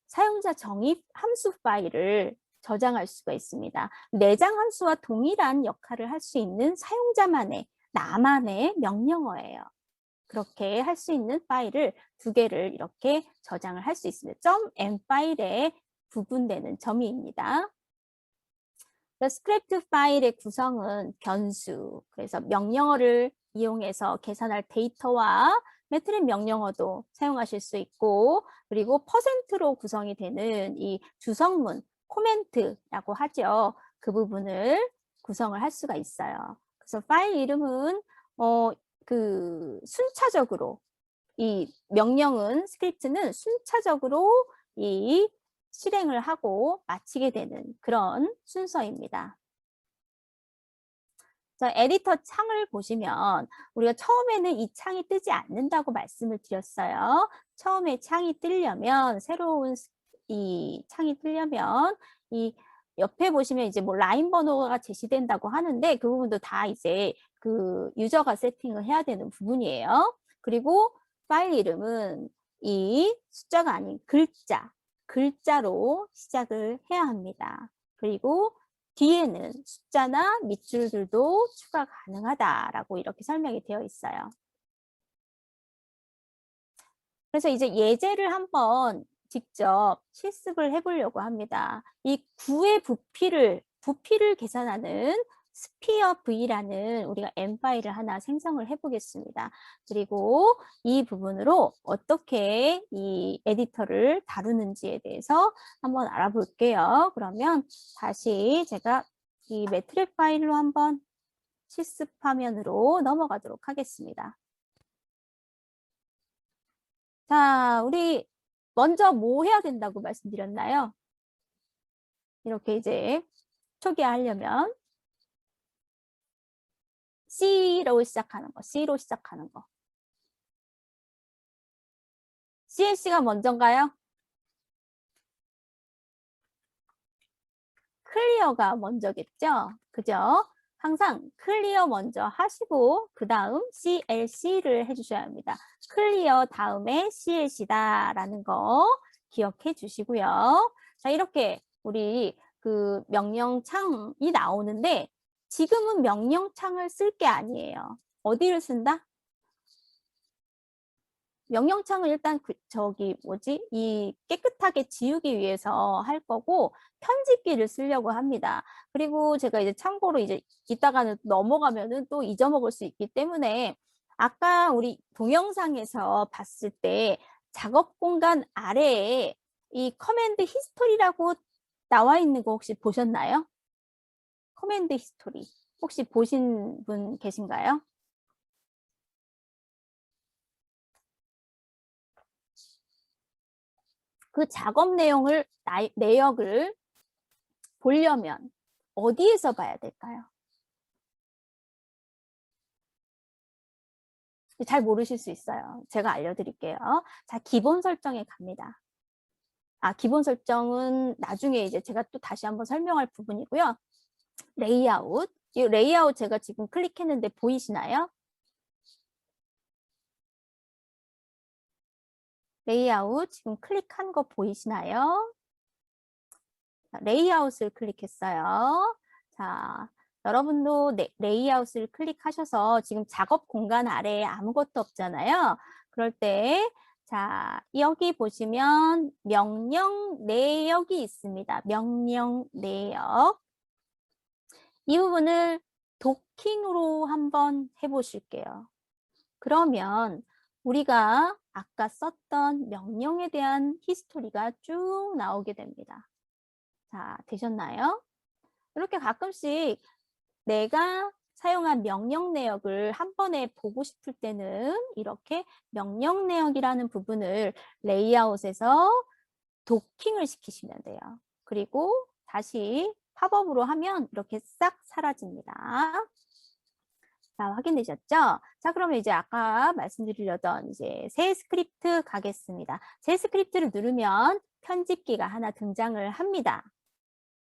사용자 정의 함수 파일을 저장할 수가 있습니다. 내장 함수와 동일한 역할을 할 수 있는 사용자만의 나만의 명령어예요. 그렇게 할 수 있는 파일을 두 개를 이렇게 저장을 할 수 있습니다. .m 파일에 구분되는 점입니다. 스크립트 파일의 구성은 변수, 그래서 명령어를 이용해서 계산할 데이터와 매트릭 명령어도 사용하실 수 있고, 그리고 %로 구성이 되는 이 주성문, 코멘트라고 하죠. 그 부분을 구성을 할 수가 있어요. 그래서 파일 이름은 순차적으로 이 명령은 스크립트는 순차적으로 이 실행을 하고 마치게 되는 그런 순서입니다. 자, 에디터 창을 보시면 우리가 처음에는 이 창이 뜨지 않는다고 말씀을 드렸어요. 처음에 창이 뜨려면 새로운 이 창이 뜨려면 이 옆에 보시면 이제 뭐 라인 번호가 제시된다고 하는데 그 부분도 다 이제 그 유저가 세팅을 해야 되는 부분이에요. 그리고 파일 이름은 이 숫자가 아닌 글자로 시작을 해야 합니다. 그리고 뒤에는 숫자나 밑줄들도 추가 가능하다라고 이렇게 설명이 되어 있어요. 그래서 이제 예제를 한번 직접 실습을 해보려고 합니다. 이 구의 부피를 계산하는 스피어 V라는 우리가 M 파일을 하나 생성을 해보겠습니다. 그리고 이 부분으로 어떻게 이 에디터를 다루는지에 대해서 한번 알아볼게요. 그러면 다시 제가 이 매트릭 파일로 한번 실습 화면으로 넘어가도록 하겠습니다. 자, 우리 먼저 뭐 해야 된다고 말씀드렸나요? 이렇게 이제 초기화하려면 C로 시작하는 거, C로 시작하는 거. CLC가 먼저인가요? 클리어가 먼저겠죠? 그죠? 항상 클리어 먼저 하시고 그 다음 CLC를 해주셔야 합니다. 클리어 다음에 CLC다라는 거 기억해 주시고요. 자, 이렇게 우리 그 명령창이 나오는데 지금은 명령창을 쓸 게 아니에요. 어디를 쓴다? 명령창을 일단 이 깨끗하게 지우기 위해서 할 거고 편집기를 쓰려고 합니다. 그리고 제가 이제 참고로 이제 이따가는 넘어가면은 또 잊어먹을 수 있기 때문에 아까 우리 동영상에서 봤을 때 작업 공간 아래에 이 커맨드 히스토리라고 나와 있는 거 혹시 보셨나요? 커맨드 히스토리 혹시 보신 분 계신가요? 그 작업 내역을 보려면 어디에서 봐야 될까요? 잘 모르실 수 있어요. 제가 알려드릴게요. 자, 기본 설정에 갑니다. 기본 설정은 나중에 이제 제가 또 다시 한번 설명할 부분이고요. 레이아웃. 이 레이아웃 제가 지금 클릭했는데 보이시나요? 레이아웃 지금 클릭한 거 보이시나요? 레이아웃을 클릭했어요. 자, 여러분도 레이아웃을 클릭하셔서 지금 작업 공간 아래에 아무것도 없잖아요. 그럴 때, 자, 여기 보시면 명령 내역이 있습니다. 명령 내역. 이 부분을 도킹으로 한번 해보실게요. 그러면 우리가 아까 썼던 명령에 대한 히스토리가 쭉 나오게 됩니다. 자, 되셨나요? 이렇게 가끔씩 내가 사용한 명령 내역을 한 번에 보고 싶을 때는 이렇게 명령 내역이라는 부분을 레이아웃에서 도킹을 시키시면 돼요. 그리고 다시 팝업으로 하면 이렇게 싹 사라집니다. 자, 확인되셨죠? 자, 그러면 이제 아까 말씀드리려던 이제 새 스크립트 가겠습니다. 새 스크립트를 누르면 편집기가 하나 등장을 합니다.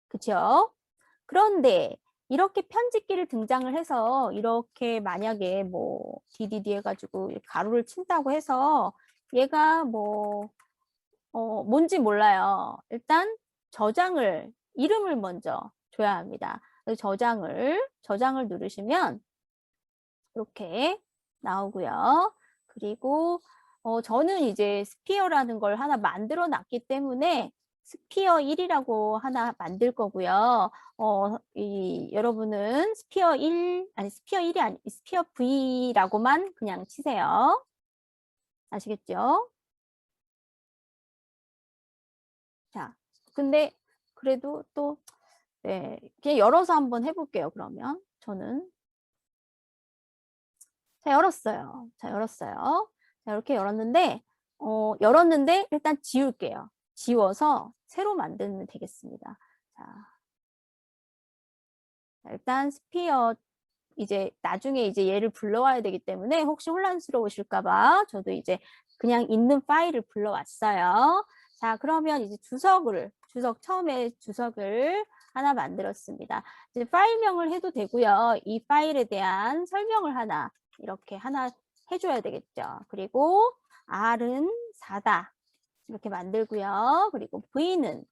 그쵸? 그런데 이렇게 편집기를 등장을 해서 이렇게 만약에 뭐 DDD 해가지고 가로를 친다고 해서 얘가 뭐 뭔지 몰라요. 일단 이름을 먼저 줘야 합니다. 그래서 저장을 누르시면 이렇게 나오고요. 그리고 저는 이제 스피어라는 걸 하나 만들어 놨기 때문에 스피어 1이라고 하나 만들 거고요. 여러분은 스피어 1, 아니 스피어 1이 아니 스피어 V라고만 그냥 치세요. 아시겠죠? 자, 근데 그래도 또 네, 그냥 열어서 한번 해볼게요. 그러면 저는 자, 열었어요. 자, 열었어요. 자, 이렇게 열었는데 일단 지울게요. 지워서 새로 만들면 되겠습니다. 자, 일단 스피어 이제 나중에 이제 얘를 불러와야 되기 때문에 혹시 혼란스러우실까봐 저도 이제 그냥 있는 파일을 불러왔어요. 자, 그러면 이제 처음에 주석을 하나 만들었습니다. 이제 파일명을 해도 되고요. 이 파일에 대한 설명을 이렇게 하나 해줘야 되겠죠. 그리고 R은 4다. 이렇게 만들고요. 그리고 V를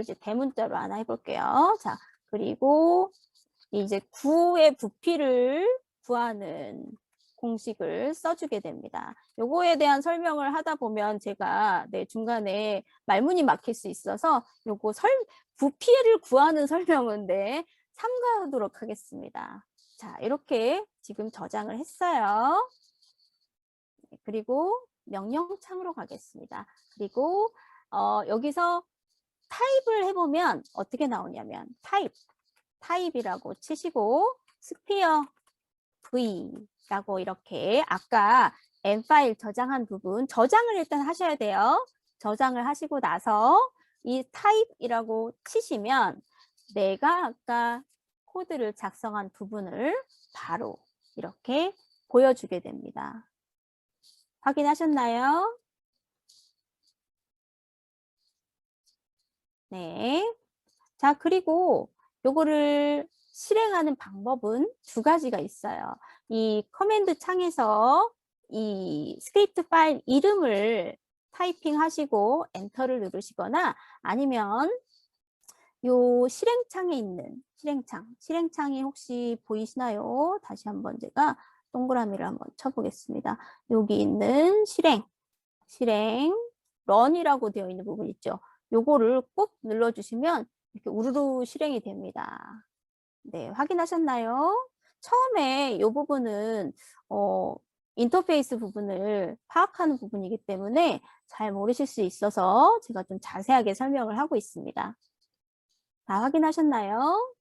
이제 대문자로 하나 해볼게요. 자, 그리고 이제 9의 부피를 구하는 공식을 써주게 됩니다. 요거에 대한 설명을 하다 보면 제가 중간에 말문이 막힐 수 있어서 요거 부피를 구하는 설명은 삼가하도록 하겠습니다. 자, 이렇게 지금 저장을 했어요. 그리고 명령창으로 가겠습니다. 그리고 여기서 타입을 해보면 어떻게 나오냐면 타입이라고 치시고 스피어 V라고 이렇게 아까 M 파일 저장한 부분 저장을 일단 하셔야 돼요. 저장을 하시고 나서 이 타입이라고 치시면 내가 아까 코드를 작성한 부분을 바로 이렇게 보여주게 됩니다. 확인하셨나요? 네. 자, 그리고 요거를 실행하는 방법은 두 가지가 있어요. 이 커맨드 창에서 이 스크립트 파일 이름을 타이핑 하시고 엔터를 누르시거나 아니면 요 실행창에 있는 실행창이 혹시 보이시나요? 다시 한번 제가 동그라미를 한번 쳐보겠습니다. 여기 있는 실행 런이라고 되어 있는 부분 있죠. 요거를 꼭 눌러주시면 이렇게 우르르 실행이 됩니다. 네, 확인하셨나요? 처음에 이 부분은 인터페이스 부분을 파악하는 부분이기 때문에 잘 모르실 수 있어서 제가 좀 자세하게 설명을 하고 있습니다. 다 확인하셨나요?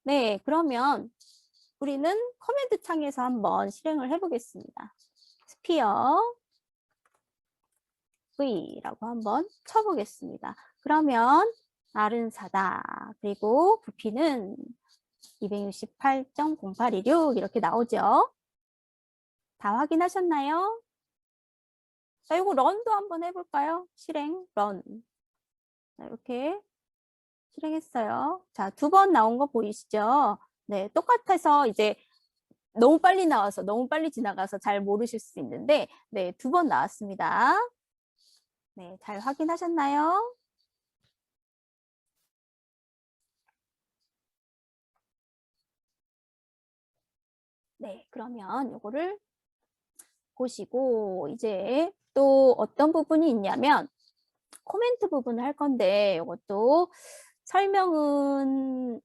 네, 그러면 우리는 커맨드 창에서 한번 실행을 해보겠습니다. 스피어 V라고 한번 쳐보겠습니다. 그러면 R은 4다. 그리고 부피는 268.0816 이렇게 나오죠. 다 확인하셨나요? 자, 이거 런도 한번 해볼까요? 실행, 런. 자, 이렇게 실행했어요. 자, 2번 나온 거 보이시죠? 네, 똑같아서 이제 너무 빨리 나와서 너무 빨리 지나가서 잘 모르실 수 있는데 네, 2번 나왔습니다. 네, 잘 확인하셨나요? 네, 그러면 이거를 보시고 이제 또 어떤 부분이 있냐면 코멘트 부분을 할 건데 이것도 설명은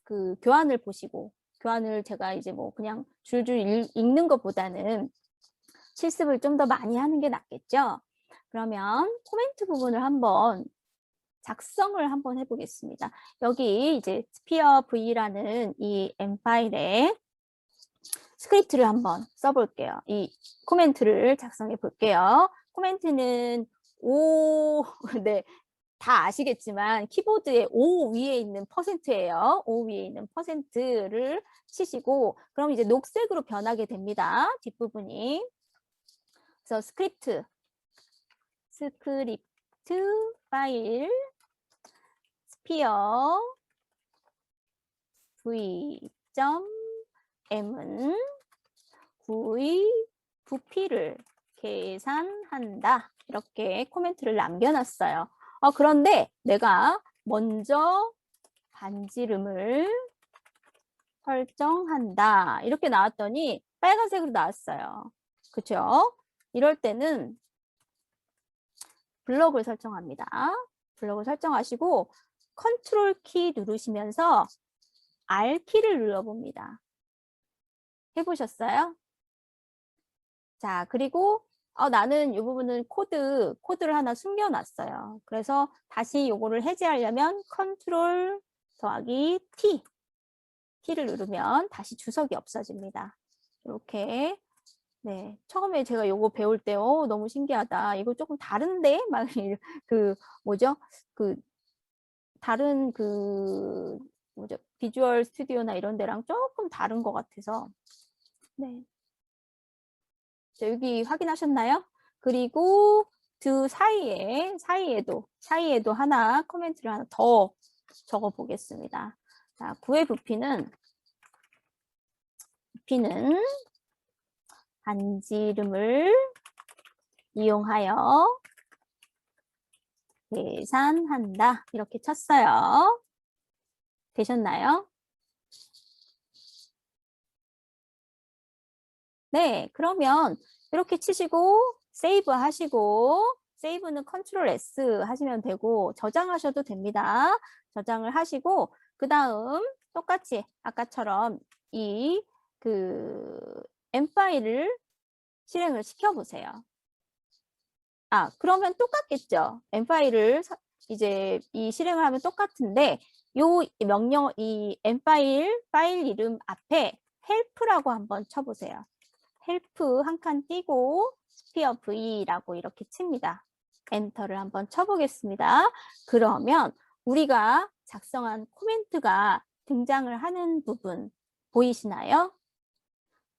그 교환을 보시고 교환을 제가 이제 뭐 그냥 줄줄 읽는 것보다는 실습을 좀 더 많이 하는 게 낫겠죠. 그러면 코멘트 부분을 한번 작성을 한번 해보겠습니다. 여기 이제 스피어 V라는 이 M 파일에 스크립트를 한번 써볼게요. 이 코멘트를 작성해 볼게요. 코멘트는 네, 다 아시겠지만 키보드의 O 위에 있는 %예요. O 위에 있는 %를 치시고 그럼 이제 녹색으로 변하게 됩니다. 뒷부분이. 그래서 스크립트 파일 스피어 v.m은 v 부피를 계산한다. 이렇게 코멘트를 남겨놨어요. 그런데 내가 먼저 반지름을 설정한다. 이렇게 나왔더니 빨간색으로 나왔어요. 그렇죠? 이럴 때는 블럭을 설정합니다. 블럭을 설정하시고 컨트롤 키 누르시면서 R 키를 눌러봅니다. 해보셨어요? 자, 그리고 나는 이 부분은 코드를 하나 숨겨놨어요. 그래서 다시 요거를 해제하려면 컨트롤 더하기 T를 누르면 다시 주석이 없어집니다. 이렇게. 네, 처음에 제가 요거 배울 때 너무 신기하다. 이거 조금 다른데? 막 뭐죠? 다른 뭐죠? 비주얼 스튜디오나 이런 데랑 조금 다른 것 같아서. 네. 자, 여기 확인하셨나요? 그리고 그 사이에도 하나 코멘트를 하나 더 적어 보겠습니다. 자, 구의 부피는 반지름을 이용하여 계산한다. 이렇게 쳤어요. 되셨나요? 네, 그러면 이렇게 치시고 세이브 하시고 세이브는 컨트롤 S 하시면 되고 저장하셔도 됩니다. 저장을 하시고 그 다음 똑같이 아까처럼 이 M 파일을 실행을 시켜보세요. 그러면 똑같겠죠. M 파일을 이제 이 실행을 하면 똑같은데 요 명령 이 M 파일 이름 앞에 help라고 한번 쳐보세요. help 한 칸 띄고 스피어 V라고 이렇게 칩니다. 엔터를 한번 쳐보겠습니다. 그러면 우리가 작성한 코멘트가 등장을 하는 부분 보이시나요?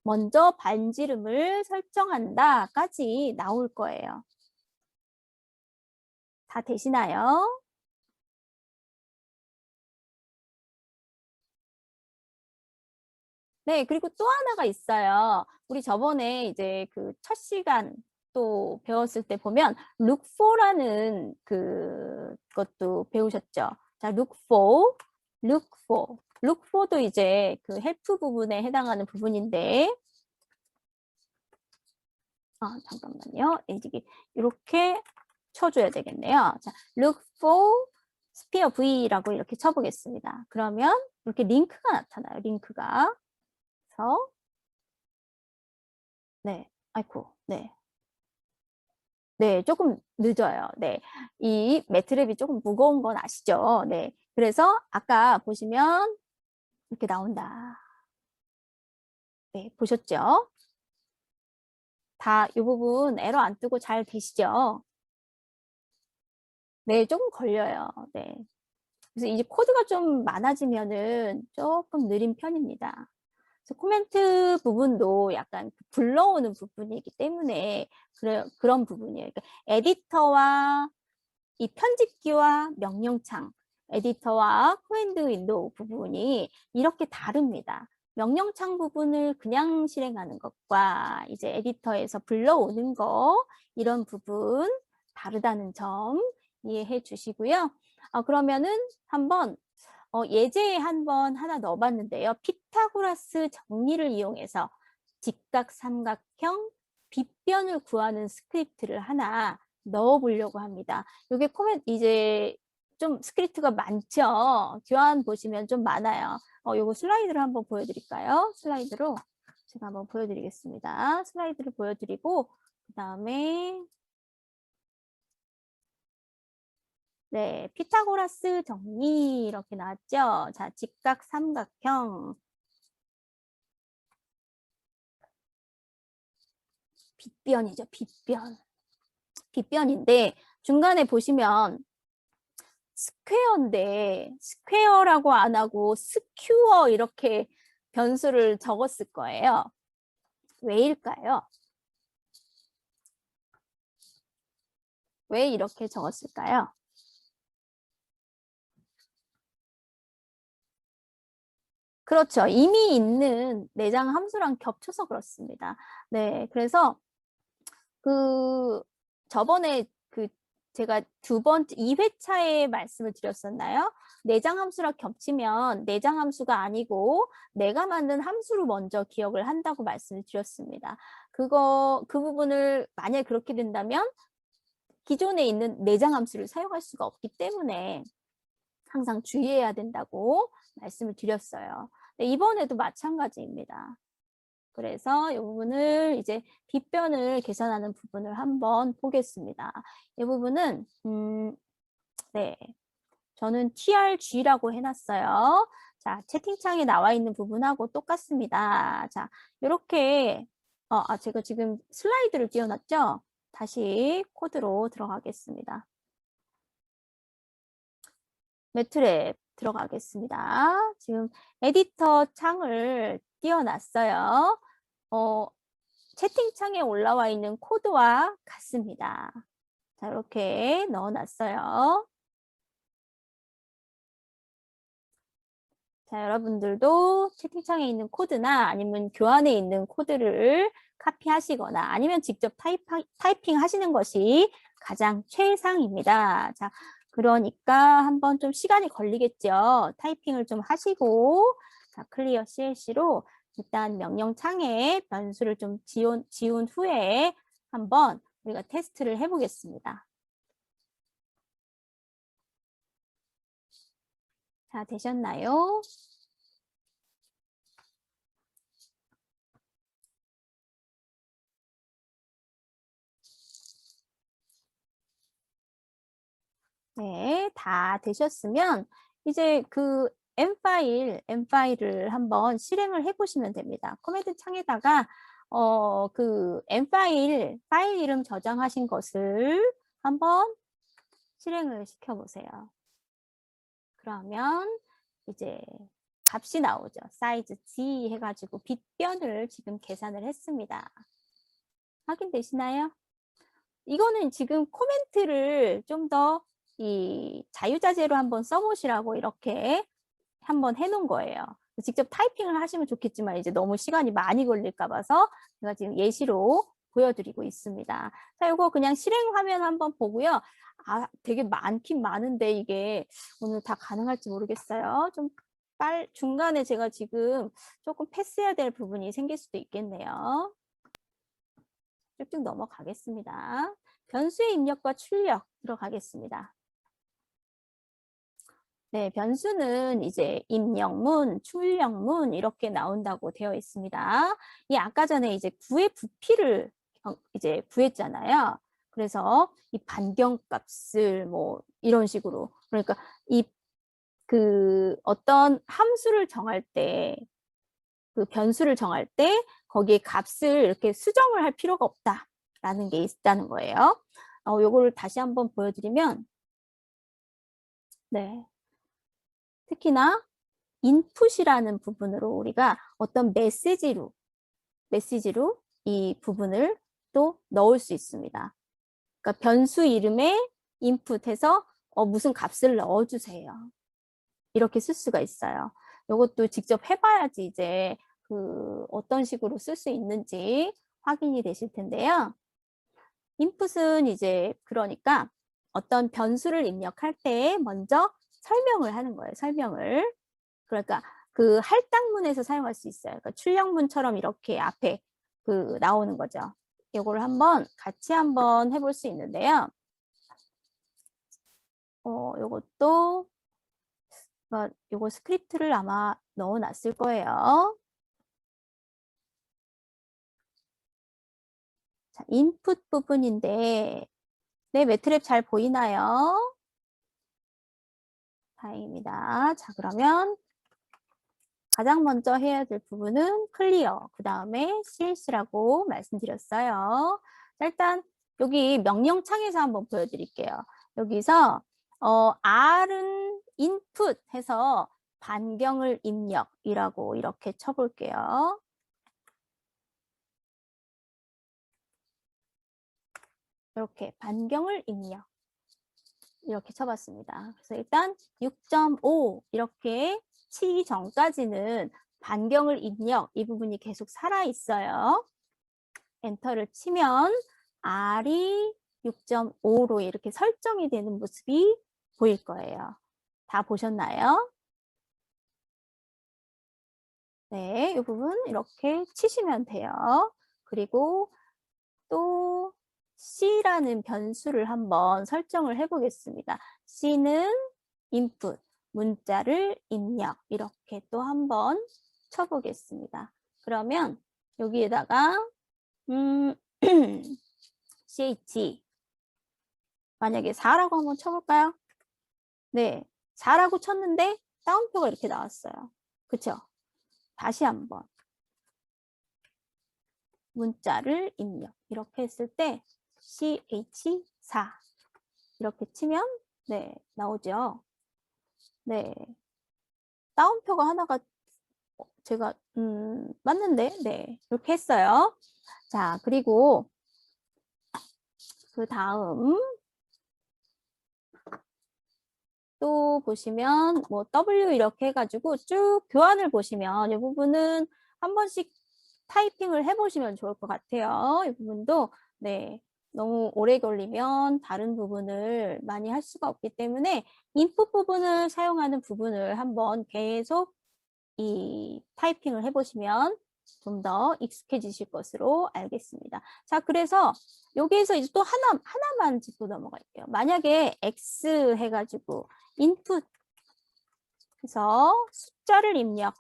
먼저 반지름을 설정한다까지 나올 거예요. 다 되시나요? 네, 그리고 또 하나가 있어요. 우리 저번에 이제 첫 시간 또 배웠을 때 보면 look for라는 것도 배우셨죠. 자, look for도 이제 help 부분에 해당하는 부분인데, 잠깐만요. 이렇게 쳐줘야 되겠네요. 자, look for sphere V라고 이렇게 쳐보겠습니다. 그러면 이렇게 링크가 나타나요. 링크가. 그래서 네, 아이고, 네. 네, 조금 늦어요. 네. 이 매트랩이 조금 무거운 건 아시죠? 네. 그래서 아까 보시면 이렇게 나온다. 네, 보셨죠? 다 이 부분 에러 안 뜨고 잘 되시죠? 네, 조금 걸려요. 네. 그래서 이제 코드가 좀 많아지면은 조금 느린 편입니다. 그래서 코멘트 부분도 약간 불러오는 부분이기 때문에 그런 부분이에요. 그러니까 에디터와 이 편집기와 명령창, 에디터와 코맨드 윈도우 부분이 이렇게 다릅니다. 명령창 부분을 그냥 실행하는 것과 이제 에디터에서 불러오는 거 이런 부분 다르다는 점 이해해 주시고요. 그러면은 한번 예제에 한번 하나 넣어봤는데요. 피타고라스 정리를 이용해서 직각 삼각형 빗변을 구하는 스크립트를 하나 넣어보려고 합니다. 이게 이제 좀 스크립트가 많죠. 교환 보시면 좀 많아요. 요거 슬라이드를 한번 보여드릴까요? 슬라이드로 제가 한번 보여드리겠습니다. 슬라이드를 보여드리고 그 다음에 네, 피타고라스 정리 이렇게 나왔죠. 자, 직각 삼각형 빗변이죠. 빗변인데 중간에 보시면 스퀘어인데 스퀘어라고 안 하고 스큐어 이렇게 변수를 적었을 거예요. 왜일까요? 왜 이렇게 적었을까요? 그렇죠. 이미 있는 내장 함수랑 겹쳐서 그렇습니다. 네, 그래서 저번에 제가 2회차에 말씀을 드렸었나요? 내장 함수랑 겹치면 내장 함수가 아니고 내가 만든 함수로 먼저 기억을 한다고 말씀을 드렸습니다. 그 부분을 만약에 그렇게 된다면 기존에 있는 내장 함수를 사용할 수가 없기 때문에 항상 주의해야 된다고 말씀을 드렸어요. 네, 이번에도 마찬가지입니다. 그래서 이 부분을 이제 빗변을 계산하는 부분을 한번 보겠습니다. 이 부분은 네, 저는 TRG라고 해놨어요. 자, 채팅창에 나와 있는 부분하고 똑같습니다. 자, 이렇게 제가 지금 슬라이드를 띄워놨죠? 다시 코드로 들어가겠습니다. 매트랩 들어가겠습니다. 지금 에디터 창을 띄워놨어요. 채팅창에 올라와 있는 코드와 같습니다. 자, 이렇게 넣어놨어요. 자, 여러분들도 채팅창에 있는 코드나 아니면 교환에 있는 코드를 카피하시거나 아니면 직접 타이핑 하시는 것이 가장 최상입니다. 자, 그러니까 한번 좀 시간이 걸리겠죠. 타이핑을 좀 하시고, 자, 클리어 CLC로 일단 명령창에 변수를 좀 지운 후에 한번 우리가 테스트를 해보겠습니다. 자, 되셨나요? 네, 다 되셨으면 이제 M 파일을 한번 실행을 해보시면 됩니다. 커맨드 창에다가 파일 이름 저장하신 것을 한번 실행을 시켜보세요. 그러면 이제 값이 나오죠. 사이즈 G 해가지고 빗변을 지금 계산을 했습니다. 확인되시나요? 이거는 지금 코멘트를 좀 더 이 자유자재로 한번 써보시라고 이렇게 한번 해놓은 거예요. 직접 타이핑을 하시면 좋겠지만 이제 너무 시간이 많이 걸릴까 봐서 제가 지금 예시로 보여드리고 있습니다. 자, 이거 그냥 실행 화면 한번 보고요. 되게 많긴 많은데 이게 오늘 다 가능할지 모르겠어요. 좀 중간에 제가 지금 조금 패스해야 될 부분이 생길 수도 있겠네요. 쭉쭉 넘어가겠습니다. 변수의 입력과 출력 들어가겠습니다. 네, 변수는 이제 입력문, 출력문 이렇게 나온다고 되어 있습니다. 이 아까 전에 이제 구의 부피를 이제 구했잖아요. 그래서 이 반경값을 뭐 이런 식으로 그러니까 어떤 함수를 정할 때 변수를 정할 때 거기에 값을 이렇게 수정을 할 필요가 없다라는 게 있다는 거예요. 요거를 다시 한번 보여드리면 네. 특히나 인풋이라는 부분으로 우리가 어떤 메시지로 이 부분을 또 넣을 수 있습니다. 그러니까 변수 이름에 인풋해서 무슨 값을 넣어주세요. 이렇게 쓸 수가 있어요. 이것도 직접 해봐야지 이제 어떤 식으로 쓸 수 있는지 확인이 되실 텐데요. 인풋은 이제 그러니까 어떤 변수를 입력할 때 먼저 설명을 하는 거예요. 설명을. 그러니까 할당문에서 사용할 수 있어요. 그러니까 출력문처럼 이렇게 앞에 나오는 거죠. 이거를 같이 한번 해볼 수 있는데요. 요것도 요거 스크립트를 아마 넣어놨을 거예요. 자, 인풋 부분인데 네, 매트랩 잘 보이나요? 다행입니다. 자, 그러면 가장 먼저 해야 될 부분은 클리어, 그 다음에 CLC라고 말씀드렸어요. 자, 일단 여기 명령창에서 한번 보여드릴게요. 여기서 R은 input 해서 반경을 입력이라고 이렇게 쳐볼게요. 이렇게 반경을 입력. 이렇게 쳐봤습니다. 그래서 일단 6.5 이렇게 치기 전까지는 반경을 입력 이 부분이 계속 살아 있어요. 엔터를 치면 R이 6.5로 이렇게 설정이 되는 모습이 보일 거예요. 다 보셨나요? 네, 이 부분 이렇게 치시면 돼요. 그리고 또 C라는 변수를 한번 설정을 해보겠습니다. C는 input, 문자를 입력 이렇게 또 한번 쳐보겠습니다. 그러면 여기에다가 ch 만약에 4라고 한번 쳐볼까요? 네, 4라고 쳤는데 따옴표가 이렇게 나왔어요. 그쵸? 다시 한번 문자를 입력 이렇게 했을 때 ch4 이렇게 치면 네 나오죠. 네, 따옴표가 하나가 제가 맞는데 네 이렇게 했어요. 자, 그리고 그 다음 또 보시면 뭐 W 이렇게 해가지고 쭉 교환을 보시면 이 부분은 한 번씩 타이핑을 해보시면 좋을 것 같아요. 이 부분도 네 너무 오래 걸리면 다른 부분을 많이 할 수가 없기 때문에 인풋 부분을 사용하는 부분을 한번 계속 이 타이핑을 해보시면 좀 더 익숙해지실 것으로 알겠습니다. 자, 그래서 여기에서 이제 또 하나만 짚고 넘어갈게요. 만약에 X 해가지고 input 해서 숫자를 입력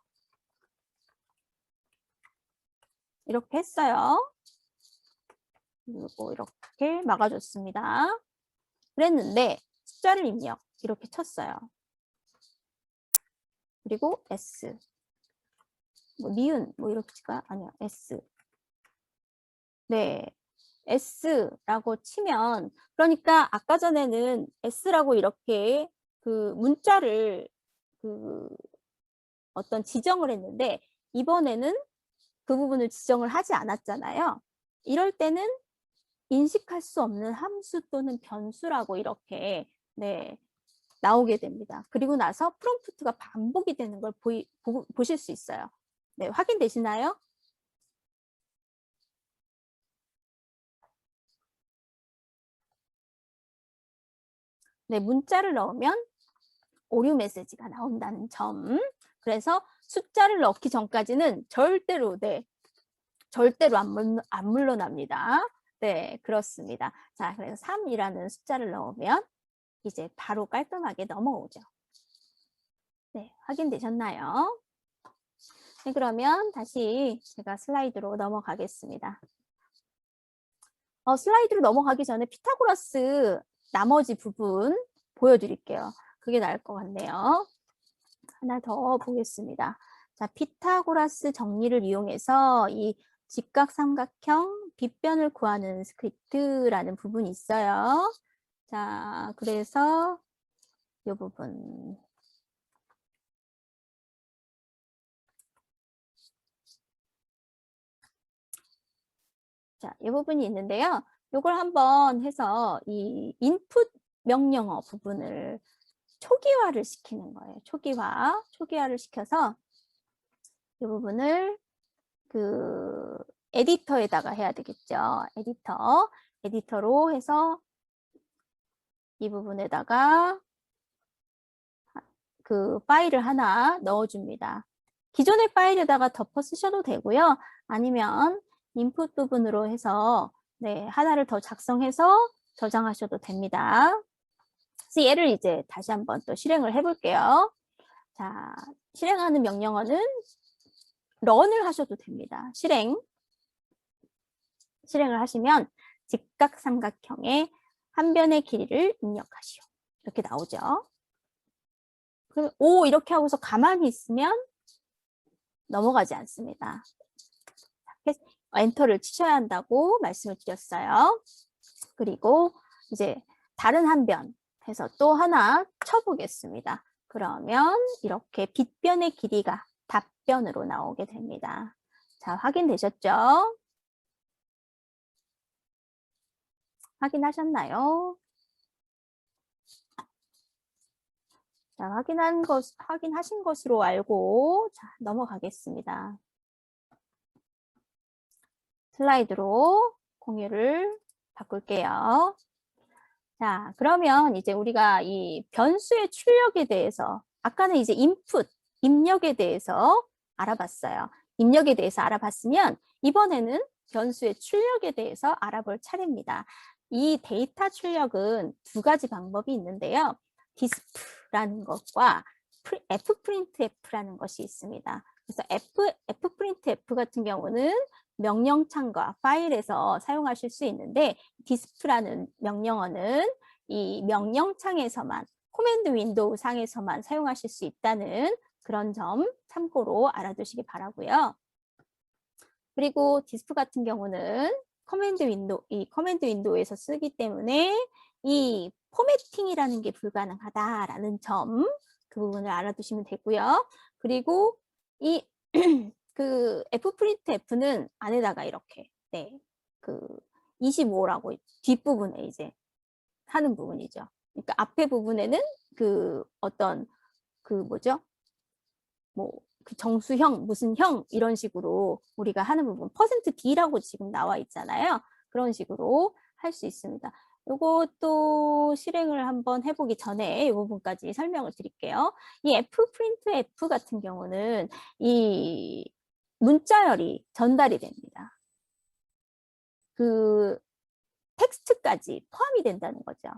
이렇게 했어요. 그리고 이렇게 막아줬습니다. 그랬는데 숫자를 입력 이렇게 쳤어요. 그리고 S 뭐 니은 뭐 이렇게가 아니야 S 네 S라고 치면 그러니까 아까 전에는 S라고 이렇게 그 문자를 그 어떤 지정을 했는데 이번에는 그 부분을 지정을 하지 않았잖아요. 이럴 때는 인식할 수 없는 함수 또는 변수라고 이렇게 네 나오게 됩니다. 그리고 나서 프롬프트가 반복이 되는 걸 보실 수 있어요. 네, 확인되시나요? 네, 문자를 넣으면 오류 메시지가 나온다는 점. 그래서 숫자를 넣기 전까지는 절대로 안 물러납니다. 네, 그렇습니다. 자, 그래서 3이라는 숫자를 넣으면 이제 바로 깔끔하게 넘어오죠. 네, 확인되셨나요? 네, 그러면 다시 제가 슬라이드로 넘어가겠습니다. 슬라이드로 넘어가기 전에 피타고라스 나머지 부분 보여드릴게요. 그게 나을 것 같네요. 하나 더 보겠습니다. 자, 피타고라스 정리를 이용해서 이 직각삼각형 빗변을 구하는 스크립트라는 부분이 있어요. 자, 그래서 이 부분. 자, 이 부분이 있는데요. 이걸 한번 해서 이 인풋 명령어 부분을 초기화를 시키는 거예요. 초기화를 시켜서 이 부분을 그 에디터에다가 해야 되겠죠. 에디터로 해서 이 부분에다가 그 파일을 하나 넣어줍니다. 기존의 파일에다가 덮어 쓰셔도 되고요. 아니면 인풋 부분으로 해서 네, 하나를 더 작성해서 저장하셔도 됩니다. 그래서 얘를 이제 다시 한번 또 실행을 해볼게요. 자, 실행하는 명령어는 런을 하셔도 됩니다. 실행을 하시면 직각삼각형의 한 변의 길이를 입력하시오. 이렇게 나오죠. 그럼 오 이렇게 하고서 가만히 있으면 넘어가지 않습니다. 엔터를 치셔야 한다고 말씀을 드렸어요. 그리고 이제 다른 한 변, 해서 또 하나 쳐보겠습니다. 그러면 이렇게 빗변의 길이가 답변으로 나오게 됩니다. 자, 확인되셨죠? 확인하셨나요? 자, 확인하신 것으로 알고, 자, 넘어가겠습니다. 슬라이드로 공유를 바꿀게요. 자, 그러면 이제 우리가 이 변수의 출력에 대해서, 아까는 이제 입력에 대해서 알아봤어요. 입력에 대해서 알아봤으면, 이번에는 변수의 출력에 대해서 알아볼 차례입니다. 이 데이터 출력은 두 가지 방법이 있는데요. disp라는 것과 fprintf라는 것이 있습니다. 그래서 fprintf 같은 경우는 명령창과 파일에서 사용하실 수 있는데 disp라는 명령어는 이 명령창에서만 코맨드 윈도우 상에서만 사용하실 수 있다는 그런 점 참고로 알아두시기 바라고요. 그리고 디스프 같은 경우는 커맨드 윈도우에서 쓰기 때문에 이 포매팅이라는 게 불가능하다라는 점, 그 부분을 알아두시면 되고요. 그리고 이 그 fprintf는 안에다가 이렇게 그 25라고 뒷부분에 이제 하는 부분이죠. 그러니까 앞에 부분에는 그 어떤 그 뭐죠? 뭐 그 정수형, 무슨 형 이런 식으로 우리가 하는 부분 %D라고 지금 나와 있잖아요. 그런 식으로 할 수 있습니다. 요것도 실행을 한번 해보기 전에 이 부분까지 설명을 드릴게요. 이 fprintf 같은 경우는 이 문자열이 전달이 됩니다. 그 텍스트까지 포함이 된다는 거죠.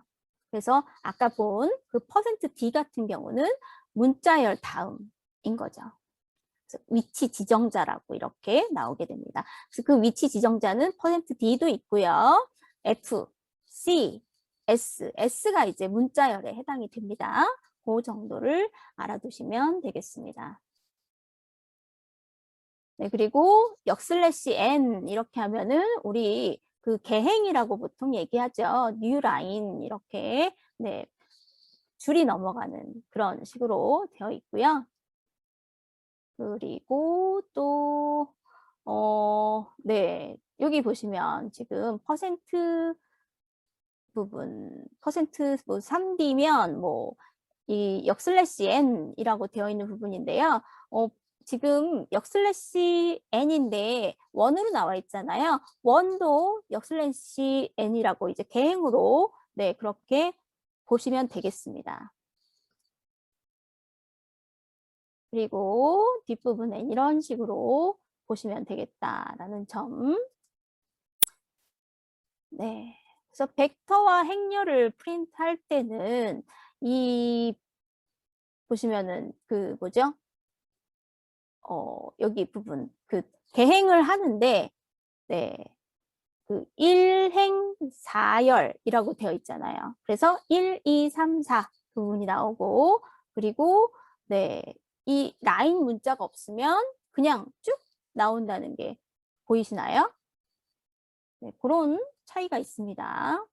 그래서 아까 본 그 %D 같은 경우는 문자열 다음인 거죠. 위치 지정자라고 이렇게 나오게 됩니다. 그래서 그 위치 지정자는 %D도 있고요. F, C, S, S가 이제 문자열에 해당이 됩니다. 그 정도를 알아두시면 되겠습니다. 네, 그리고 역/n 이렇게 하면은 우리 그 개행이라고 보통 얘기하죠. new line 이렇게 줄이 넘어가는 그런 식으로 되어 있고요. 그리고 또 여기 보시면 지금 퍼센트 부분, 뭐 3D면 뭐 이 역/n이라고 되어 있는 부분인데요. 지금 역/n인데 원으로 나와 있잖아요. 원도 역/n이라고 이제 개행으로 그렇게 보시면 되겠습니다. 그리고 뒷부분엔 이런 식으로 보시면 되겠다라는 점. 네. 그래서 벡터와 행렬을 프린트할 때는 이 보시면은 그 뭐죠? 여기 부분 그 개행을 하는데 그 1행 4열이라고 되어 있잖아요. 그래서 1, 2, 3, 4 부분이 나오고 그리고 이 라인 문자가 없으면 그냥 쭉 나온다는 게 보이시나요? 그런 차이가 있습니다.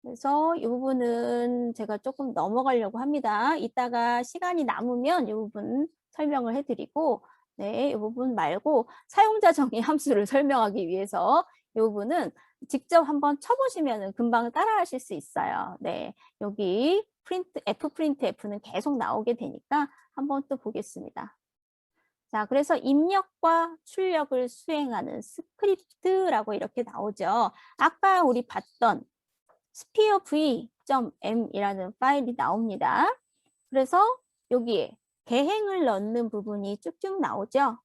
그래서 이 부분은 제가 조금 넘어가려고 합니다. 이따가 시간이 남으면 이 부분 설명을 해드리고 이 부분 말고 사용자 정의 함수를 설명하기 위해서 이 부분은 직접 한번 쳐보시면 금방 따라 하실 수 있어요. 여기 fprintf는 계속 나오게 되니까 한번 또 보겠습니다. 자, 그래서 입력과 출력을 수행하는 스크립트라고 이렇게 나오죠. 아까 우리 봤던 spherv.m이라는 파일이 나옵니다. 그래서 여기에 개행을 넣는 부분이 쭉쭉 나오죠.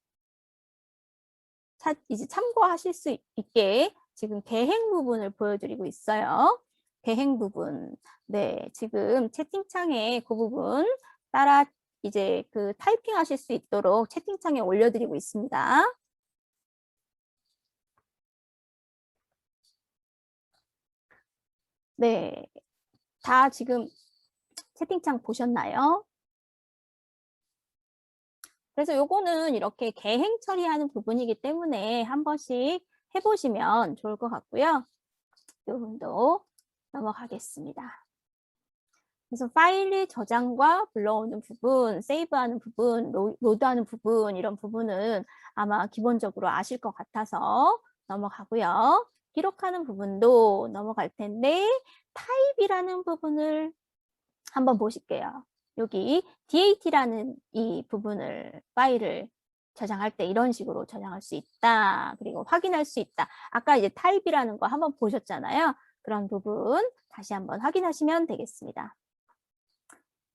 이제 참고하실 수 있게 지금 개행 부분을 보여드리고 있어요. 개행 부분. 지금 채팅창에 그 부분 따라 이제 그 타이핑 하실 수 있도록 채팅창에 올려드리고 있습니다. 다 지금 채팅창 보셨나요? 그래서 요거는 이렇게 개행 처리하는 부분이기 때문에 한 번씩 해보시면 좋을 것 같고요. 이 부분도 넘어가겠습니다. 그래서 파일의 저장과 불러오는 부분, 세이브하는 부분, 로드하는 부분, 이런 부분은 아마 기본적으로 아실 것 같아서 넘어가고요. 기록하는 부분도 넘어갈 텐데 타입이라는 부분을 한번 보실게요. 여기 DAT라는 이 부분을 파일을 저장할 때 이런 식으로 저장할 수 있다. 그리고 확인할 수 있다. 아까 이제 타입이라는 거 한번 보셨잖아요. 그런 부분 다시 한번 확인하시면 되겠습니다.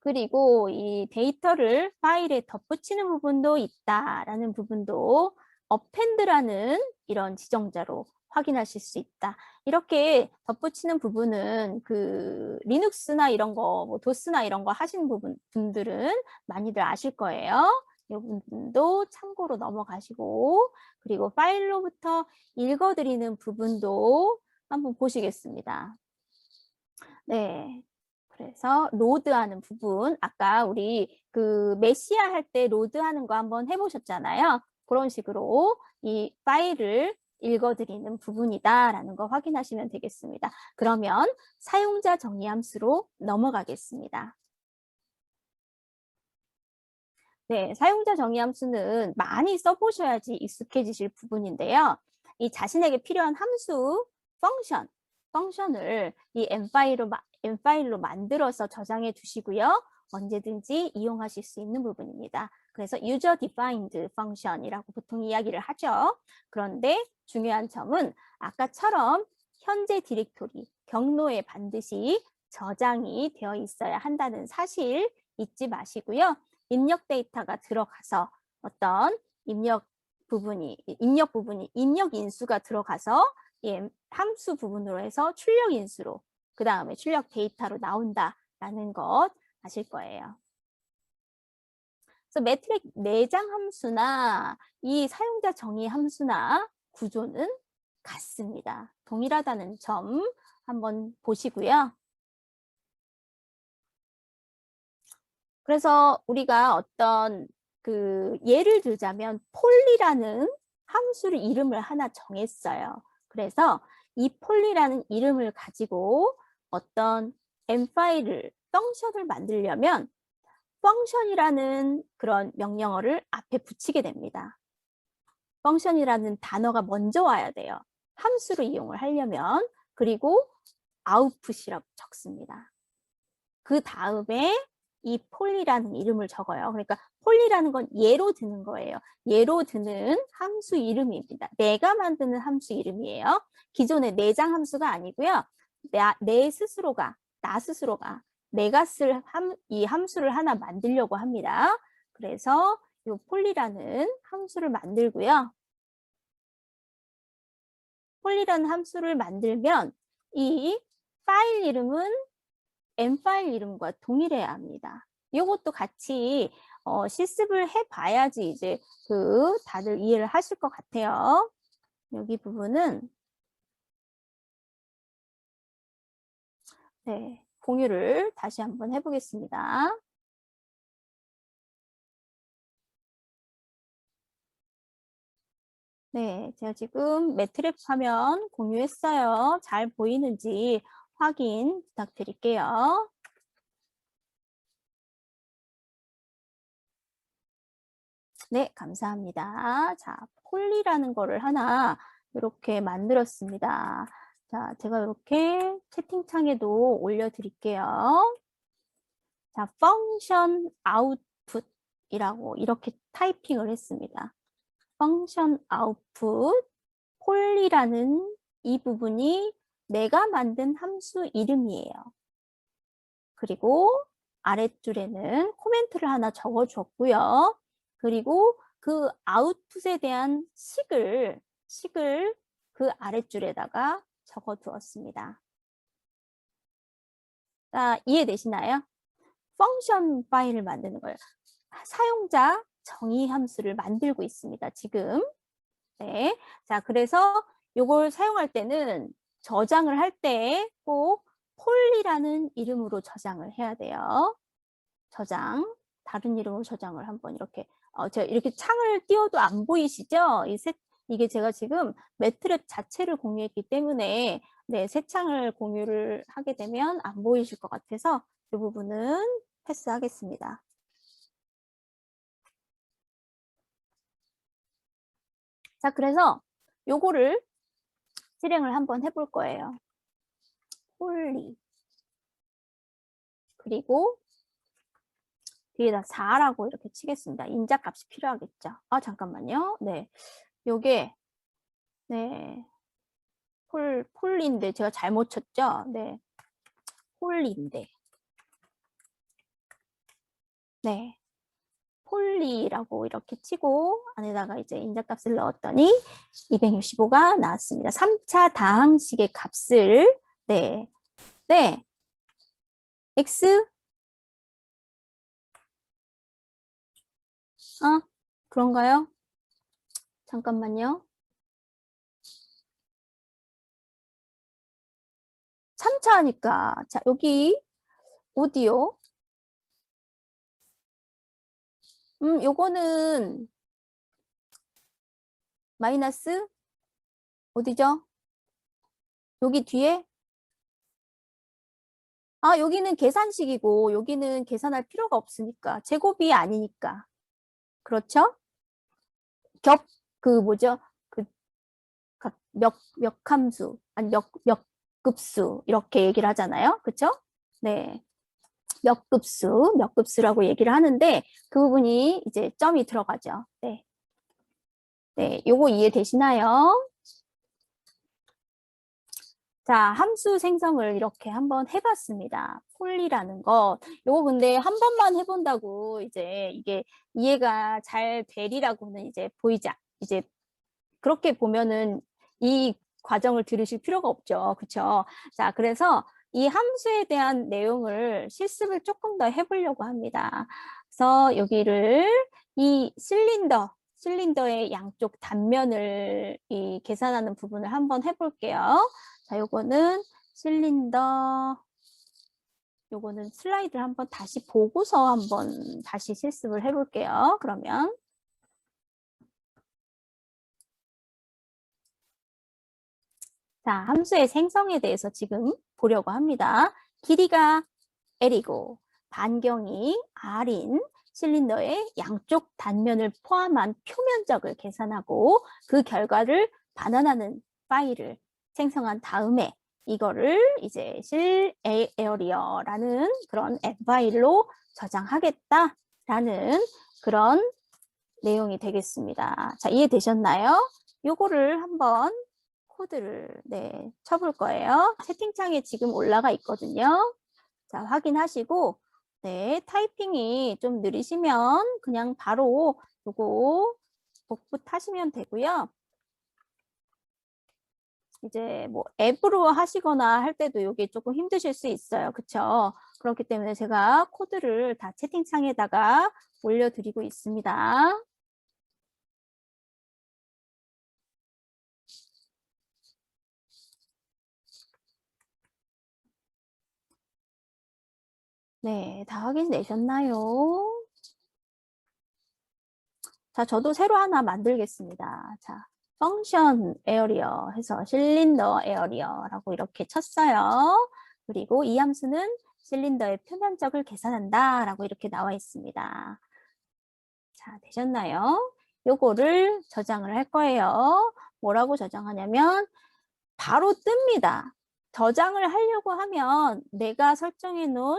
그리고 이 데이터를 파일에 덧붙이는 부분도 있다라는 부분도 append라는 이런 지정자로 확인하실 수 있다. 이렇게 덧붙이는 부분은 그 리눅스나 이런 거, 뭐 도스나 이런 거 하시는 분들은 많이들 아실 거예요. 이 부분도 참고로 넘어가시고, 그리고 파일로부터 읽어드리는 부분도 한번 보시겠습니다. 네. 그래서 로드하는 부분, 아까 우리 그 메시아 할 때 로드하는 거 한번 해보셨잖아요. 그런 식으로 이 파일을 읽어드리는 부분이다라는 거 확인하시면 되겠습니다. 그러면 사용자 정의 함수로 넘어가겠습니다. 네, 사용자 정의 함수는 많이 써보셔야지 익숙해지실 부분인데요. 이 자신에게 필요한 함수, 펑션을 이 M 파일로 만들어서 저장해 두시고요. 언제든지 이용하실 수 있는 부분입니다. 그래서 user defined function이라고 보통 이야기를 하죠. 그런데 중요한 점은 아까처럼 현재 디렉토리, 경로에 반드시 저장이 되어 있어야 한다는 사실 잊지 마시고요. 입력 데이터가 들어가서 어떤 입력 인수가 들어가서 함수 부분으로 해서 출력 인수로 그 다음에 출력 데이터로 나온다라는 것 아실 거예요. 그래서 매트릭 내장 함수나 이 사용자 정의 함수나 구조는 같습니다. 동일하다는 점 한번 보시고요. 그래서 우리가 어떤 그 예를 들자면 폴리라는 함수를 이름을 하나 정했어요. 그래서 이 폴리라는 이름을 가지고 어떤 M 파일을 펑션을 만들려면 펑션이라는 그런 명령어를 앞에 붙이게 됩니다. 펑션이라는 단어가 먼저 와야 돼요. 함수로 이용을 하려면. 그리고 아웃풋이라고 적습니다. 그 다음에 이 폴리라는 이름을 적어요. 그러니까 폴리라는 건 예로 드는 거예요. 예로 드는 함수 이름입니다. 내가 만드는 함수 이름이에요. 기존의 내장 함수가 아니고요. 내 스스로가, 나 스스로가 내가 쓸 이 함수를 하나 만들려고 합니다. 그래서 이 폴리라는 함수를 만들고요. 폴리라는 함수를 만들면 이 파일 이름은 M 파일 이름과 동일해야 합니다. 이것도 같이 실습을 해봐야지 이제 다들 이해를 하실 것 같아요. 여기 부분은 네, 공유를 다시 한번 해보겠습니다. 네, 제가 지금 매트랩 화면 공유했어요. 잘 보이는지 확인 부탁드릴게요. 네, 감사합니다. 자, 폴리라는 거를 하나 이렇게 만들었습니다. 자, 제가 이렇게 채팅창에도 올려드릴게요. 자, function output이라고 이렇게 타이핑을 했습니다. function output, 폴리라는 이 부분이 내가 만든 함수 이름이에요. 그리고 아랫줄에는 코멘트를 하나 적어줬고요. 그리고 그 아웃풋에 대한 식을 그 아랫줄에다가 적어두었습니다. 자, 이해되시나요? 펑션 파일을 만드는 거예요. 사용자 정의 함수를 만들고 있습니다. 지금. 네. 자, 그래서 이걸 사용할 때는 저장을 할 때 꼭 폴리라는 이름으로 저장을 해야 돼요. 저장. 다른 이름으로 저장을 한번 이렇게 제가 이렇게 창을 띄워도 안 보이시죠? 이게 제가 지금 매트랩 자체를 공유했기 때문에 네, 새 창을 공유를 하게 되면 안 보이실 것 같아서 이 부분은 패스하겠습니다. 자, 그래서 요거를 실행을 한번 해볼 거예요. 홀리. 그리고 뒤에다 4라고 이렇게 치겠습니다. 인자값이 필요하겠죠. 아, 잠깐만요. 네. 요게, 네. 폴리인데 제가 잘못 쳤죠? 네. 폴리인데. 네. 폴리라고 이렇게 치고 안에다가 이제 인자값을 넣었더니 265가 나왔습니다. 3차 다항식의 값을 네. 네. x 그런가요? 잠깐만요. 3차 하니까 자, 여기 오디오 요거는 마이너스 어디죠? 여기 뒤에 여기는 계산식이고 여기는 계산할 필요가 없으니까 제곱이 아니니까 그렇죠? 그 뭐죠? 그 몇 함수 아니 몇 급수 이렇게 얘기를 하잖아요. 그렇죠? 네. 몇 급수라고 얘기를 하는데 그 부분이 이제 점이 들어가죠. 네. 네, 요거 이해되시나요? 자, 함수 생성을 이렇게 한번 해봤습니다. 폴리라는 거. 요거 근데 한 번만 해본다고 이제 이게 이해가 잘 되리라고는 이제 이제 그렇게 보면은 이 과정을 들으실 필요가 없죠. 그쵸? 자, 그래서 이 함수에 대한 내용을 실습을 조금 더 해보려고 합니다. 그래서 여기를 이 실린더의 양쪽 단면을 계산하는 부분을 한번 해볼게요. 자, 요거는 실린더, 요거는 슬라이드를 한번 다시 보고서 한번 다시 실습을 해볼게요. 그러면. 자, 함수의 생성에 대해서 지금 보려고 합니다. 길이가 L이고 반경이 R인 실린더의 양쪽 단면을 포함한 표면적을 계산하고 그 결과를 반환하는 파일을 생성한 다음에 이거를 이제 실에어리어라는 그런 앱 파일로 저장하겠다라는 그런 내용이 되겠습니다. 자, 이해되셨나요? 요거를 한번 코드를 쳐볼 거예요. 채팅창에 지금 올라가 있거든요. 자, 확인하시고 네, 타이핑이 좀 느리시면 그냥 바로 요거 복붙 하시면 되고요. 이제 뭐 앱으로 하시거나 할 때도 이게 조금 힘드실 수 있어요. 그쵸? 그렇기 때문에 제가 코드를 다 채팅창에다가 올려드리고 있습니다. 네, 다 확인되셨나요? 자, 저도 새로 하나 만들겠습니다. 자, 펑션 에어리어 해서 실린더 에어리어라고 이렇게 쳤어요. 그리고 이 함수는 실린더의 표면적을 계산한다 라고 이렇게 나와 있습니다. 자, 되셨나요? 요거를 저장을 할 거예요. 뭐라고 저장하냐면 바로 뜹니다. 저장을 하려고 하면 내가 설정해 놓은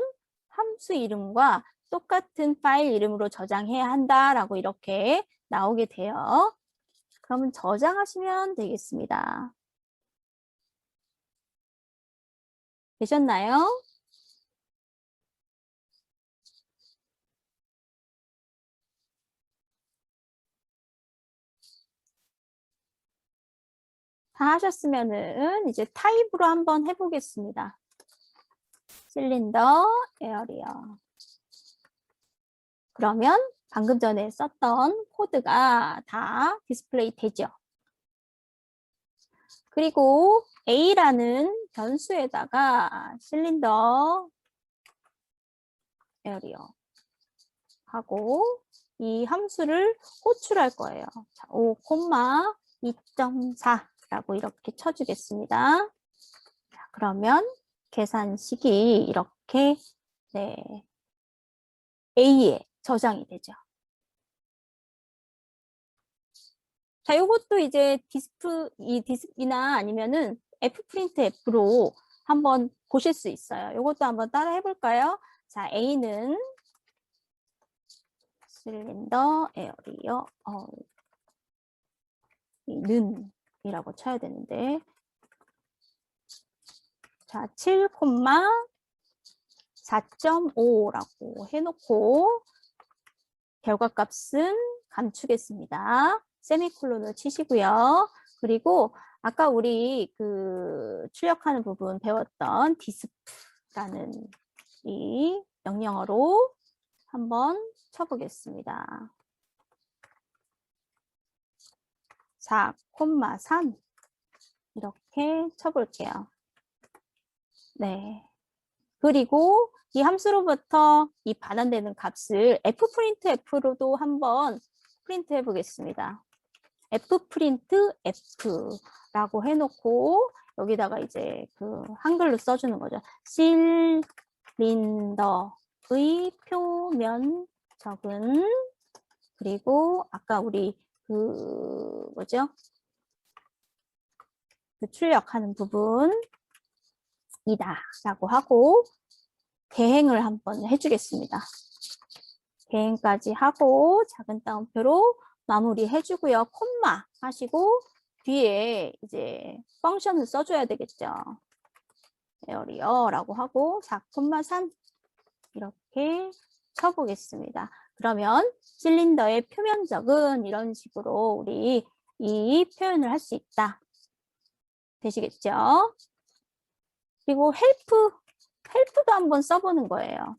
함수 이름과 똑같은 파일 이름으로 저장해야 한다라고 이렇게 나오게 돼요. 그러면 저장하시면 되겠습니다. 되셨나요? 다 하셨으면은 이제 타입으로 한번 해보겠습니다. 실린더 에어리어. 그러면 방금 전에 썼던 코드가 다 디스플레이 되죠. 그리고 A라는 변수에다가 실린더 에어리어 하고 이 함수를 호출할 거예요. 자, 5,2.4라고 이렇게 쳐주겠습니다. 자, 그러면 계산식이 이렇게 네, A에 저장이 되죠. 자, 요것도 이제 디스크이나 아니면은 F프린트 F로 한번 보실 수 있어요. 요것도 한번 따라 해볼까요? 자, A는 실린더, 에어리어, 는이라고 쳐야 되는데, 자, 7,4.5라고 해놓고 결과값은 감추겠습니다. 세미콜론을 치시고요. 그리고 아까 우리 그 출력하는 부분 배웠던 디스프라는 이 명령어로 한번 쳐보겠습니다. 4,3 이렇게 쳐볼게요. 네. 그리고 이 함수로부터 이 반환되는 값을 Fprintf로도 한번 프린트 해보겠습니다. Fprint F라고 해놓고 여기다가 이제 그 한글로 써주는 거죠. 실린더의 표면적은 그리고 아까 우리 그 뭐죠? 그 출력하는 부분 이다라고 하고 개행을 한번 해주겠습니다. 개행까지 하고 작은 따옴표로 마무리 해주고요. 콤마 하시고 뒤에 이제 펑션을 써줘야 되겠죠. 에어리어라고 하고 4,3 이렇게 쳐보겠습니다. 그러면 실린더의 표면적은 이런 식으로 우리 이 표현을 할 수 있다. 되시겠죠? 그리고 헬프도 한번 써보는 거예요.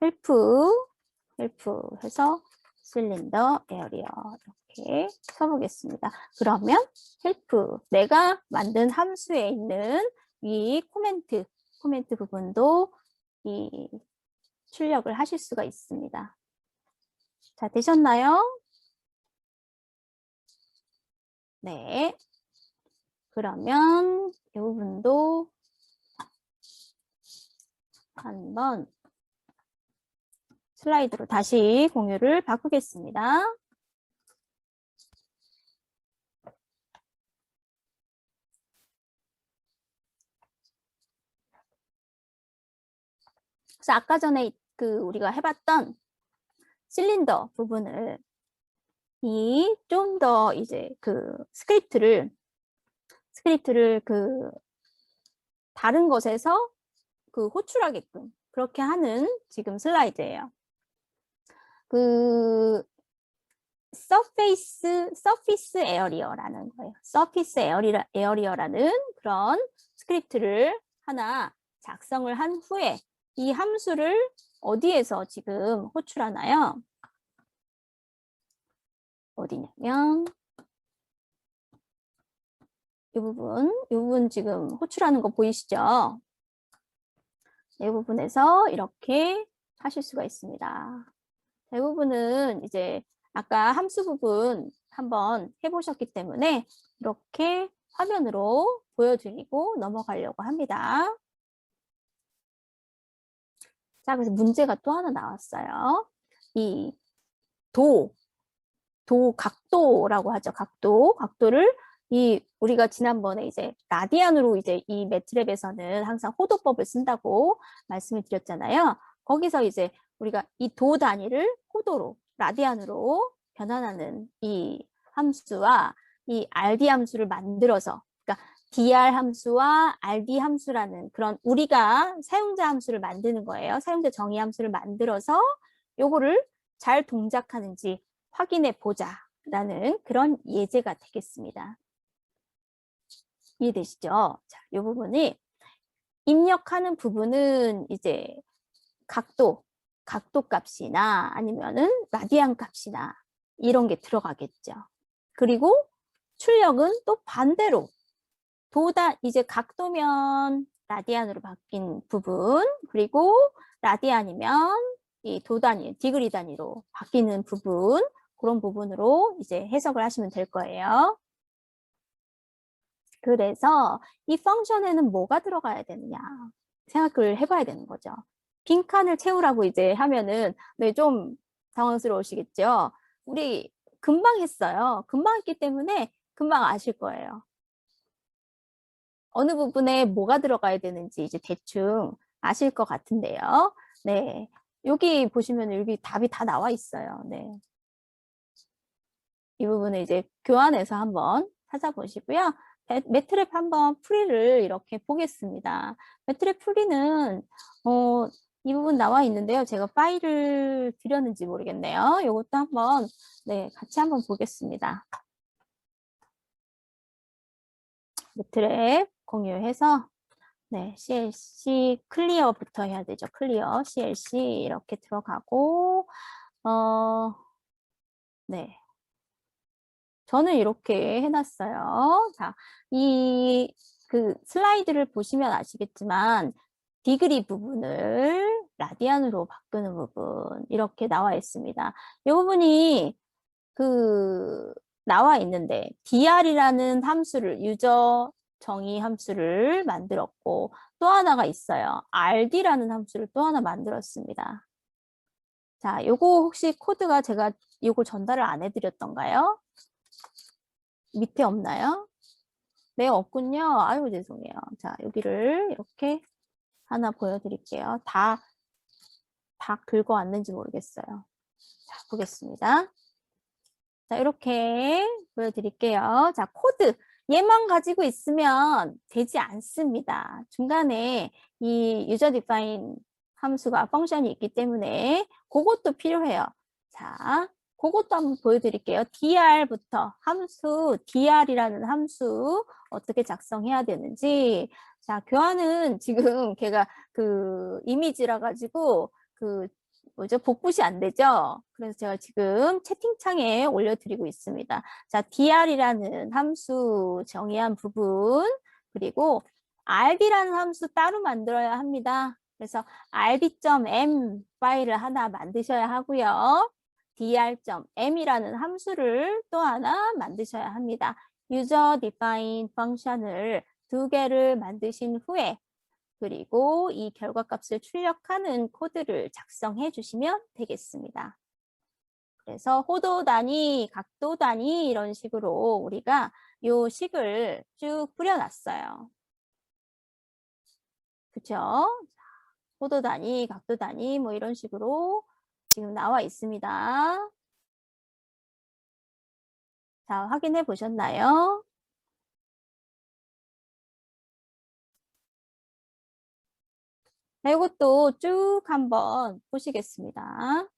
헬프 해서 실린더 에어리어 이렇게 써보겠습니다. 그러면 헬프 내가 만든 함수에 있는 이 코멘트 부분도 이 출력을 하실 수가 있습니다. 자, 되셨나요? 네. 그러면 이 부분도 한번 슬라이드로 다시 공유를 바꾸겠습니다. 그래서 아까 전에 그 우리가 해봤던 실린더 부분을 좀 더 이제 그 스크립트를 그 다른 것에서 그 호출하게끔 그렇게 하는 지금 슬라이드예요. 그 서피스 에어리어라는 거예요. 서피스 에어리어라는 그런 스크립트를 하나 작성을 한 후에 이 함수를 어디에서 지금 호출하나요? 어디냐면 이 부분 지금 호출하는 거 보이시죠? 이 부분에서 이렇게 하실 수가 있습니다. 대부분은 이제 아까 함수 부분 한번 해보셨기 때문에 이렇게 화면으로 보여드리고 넘어가려고 합니다. 자, 그래서 문제가 또 하나 나왔어요. 이 각도라고 하죠. 각도를 우리가 지난번에 이제 라디안으로 이제 이 매트랩에서는 항상 호도법을 쓴다고 말씀을 드렸잖아요. 거기서 이제 우리가 이 도 단위를 호도로 라디안으로 변환하는 이 함수와 이 RD 함수를 만들어서 그러니까 DR 함수와 RD 함수라는 그런 우리가 사용자 함수를 만드는 거예요. 사용자 정의 함수를 만들어서 요거를 잘 동작하는지 확인해 보자라는 그런 예제가 되겠습니다. 이해되시죠? 자, 이 부분이 입력하는 부분은 이제 각도 값이나 아니면은 라디안 값이나 이런 게 들어가겠죠. 그리고 출력은 또 반대로 이제 각도면 라디안으로 바뀐 부분 그리고 라디안이면 이 도 단위, 디그리 단위로 바뀌는 부분 그런 부분으로 이제 해석을 하시면 될 거예요. 그래서 이 펑션에는 뭐가 들어가야 되느냐 생각을 해봐야 되는 거죠. 빈칸을 채우라고 이제 하면은 네, 좀 당황스러우시겠죠? 우리 금방 했어요. 금방 했기 때문에 금방 아실 거예요. 어느 부분에 뭐가 들어가야 되는지 이제 대충 아실 것 같은데요. 네. 여기 보시면 여기 답이 다 나와 있어요. 네. 이 부분을 이제 교환해서 한번 찾아보시고요. 매트랩 한번 풀이를 이렇게 보겠습니다. 매트랩 풀이는 이 부분 나와 있는데요. 제가 파일을 드렸는지 모르겠네요. 이것도 한번 네, 같이 한번 보겠습니다. 매트랩 공유해서 네, CLC 클리어부터 해야 되죠. 클리어 CLC 이렇게 들어가고 네. 저는 이렇게 해놨어요. 자, 그 슬라이드를 보시면 아시겠지만 디그리 부분을 라디안으로 바꾸는 부분 이렇게 나와 있습니다. 이 부분이 나와 있는데 dr이라는 함수를 유저 정의 함수를 만들었고 또 하나가 있어요. rd라는 함수를 또 하나 만들었습니다. 자, 요거 혹시 코드가 제가 요거 전달을 안 해드렸던가요? 밑에 없나요? 네, 없군요. 아유, 죄송해요. 자, 여기를 이렇게 하나 보여드릴게요. 다 긁어왔는지 모르겠어요. 자, 보겠습니다. 자, 이렇게 보여드릴게요. 자, 코드. 얘만 가지고 있으면 되지 않습니다. 중간에 이 user define 함수가 펑션이 있기 때문에 그것도 필요해요. 자, 그것도 한번 보여드릴게요. dr부터 함수, dr이라는 함수 어떻게 작성해야 되는지. 자, 교환은 지금 걔가 그 이미지라 가지고 뭐죠? 복붙이 안 되죠? 그래서 제가 지금 채팅창에 올려드리고 있습니다. 자, dr이라는 함수 정의한 부분, 그리고 rd라는 함수 따로 만들어야 합니다. 그래서 rb.m 파일을 하나 만드셔야 하고요. dr.m이라는 함수를 또 하나 만드셔야 합니다. user define 펑션을 2개를 만드신 후에 그리고 이 결과값을 출력하는 코드를 작성해 주시면 되겠습니다. 그래서 호도 단위, 각도 단위 이런 식으로 우리가 요 식을 쭉 뿌려놨어요. 그쵸? 호도 단위, 각도 단위 뭐 이런 식으로 지금 나와 있습니다. 자, 확인해 보셨나요? 자, 이것도 쭉 한번 보시겠습니다.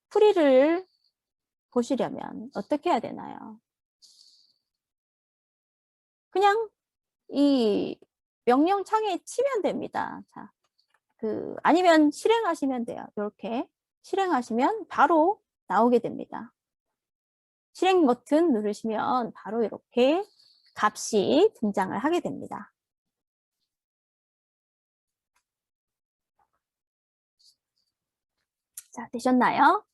풀이를 보시려면 어떻게 해야 되나요? 그냥 이 명령창에 치면 됩니다. 자, 아니면 실행하시면 돼요. 이렇게 실행하시면 바로 나오게 됩니다. 실행 버튼 누르시면 바로 이렇게 값이 등장을 하게 됩니다. 자, 되셨나요?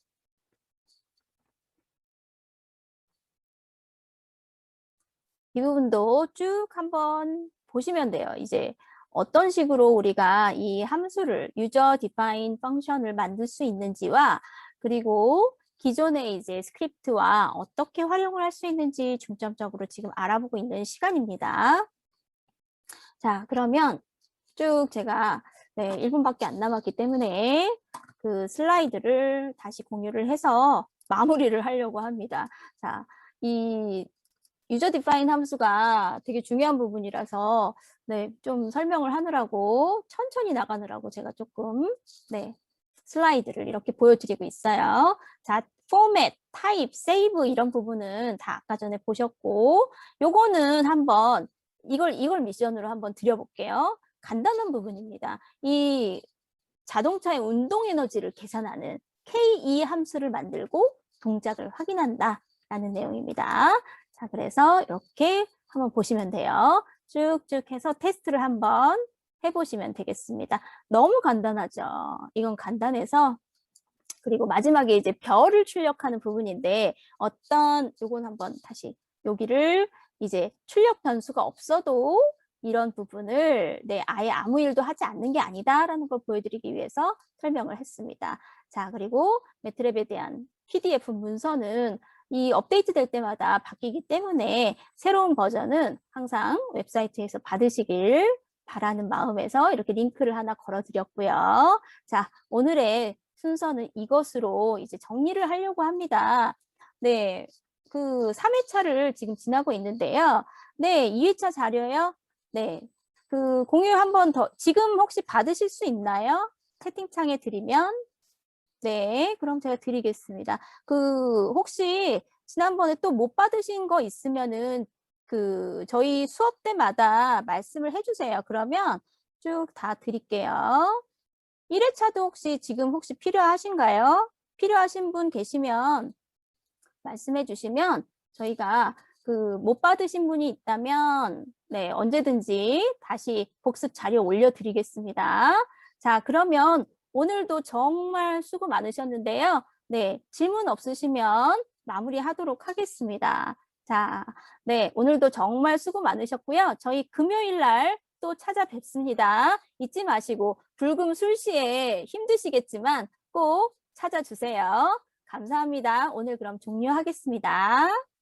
이 부분도 쭉 한번 보시면 돼요. 이제 어떤 식으로 우리가 이 함수를 user define 펑션을 만들 수 있는지와 그리고 기존의 이제 스크립트와 어떻게 활용을 할 수 있는지 중점적으로 지금 알아보고 있는 시간입니다. 자, 그러면 쭉 제가 1분밖에 안 남았기 때문에 그 슬라이드를 다시 공유를 해서 마무리를 하려고 합니다. 자, 이 유저 디파인 함수가 되게 중요한 부분이라서 좀 설명을 하느라고 천천히 나가느라고 제가 조금 슬라이드를 이렇게 보여드리고 있어요. 자, 포맷, 타입, 세이브 이런 부분은 다 아까 전에 보셨고 요거는 한번 이걸 미션으로 한번 드려볼게요. 간단한 부분입니다. 이 자동차의 운동 에너지를 계산하는 KE 함수를 만들고 동작을 확인한다 라는 내용입니다. 자, 그래서 이렇게 한번 보시면 돼요. 쭉쭉 해서 테스트를 한번 해보시면 되겠습니다. 너무 간단하죠? 이건 간단해서 그리고 마지막에 이제 별을 출력하는 부분인데 요건 한번 다시 여기를 이제 출력 변수가 없어도 이런 부분을 아예 아무 일도 하지 않는 게 아니다라는 걸 보여드리기 위해서 설명을 했습니다. 자, 그리고 매트랩에 대한 PDF 문서는 이 업데이트 될 때마다 바뀌기 때문에 새로운 버전은 항상 웹사이트에서 받으시길 바라는 마음에서 이렇게 링크를 하나 걸어드렸고요. 자, 오늘의 순서는 이것으로 이제 정리를 하려고 합니다. 네, 그 3회차를 지금 지나고 있는데요. 네, 2회차 자료요. 네, 그 공유 한 번 더, 지금 혹시 받으실 수 있나요? 채팅창에 드리면. 네, 그럼 제가 드리겠습니다. 그 혹시 지난번에 또 못 받으신 거 있으면은 그 저희 수업 때마다 말씀을 해주세요. 그러면 쭉 다 드릴게요. 1회차도 혹시 지금 혹시 필요하신가요? 필요하신 분 계시면 말씀해 주시면 저희가 그 못 받으신 분이 있다면 네, 언제든지 다시 복습 자료 올려드리겠습니다. 자, 그러면 오늘도 정말 수고 많으셨는데요. 네, 질문 없으시면 마무리하도록 하겠습니다. 자, 네, 오늘도 정말 수고 많으셨고요. 저희 금요일 날 또 찾아뵙습니다. 잊지 마시고 불금 술시에 힘드시겠지만 꼭 찾아주세요. 감사합니다. 오늘 그럼 종료하겠습니다.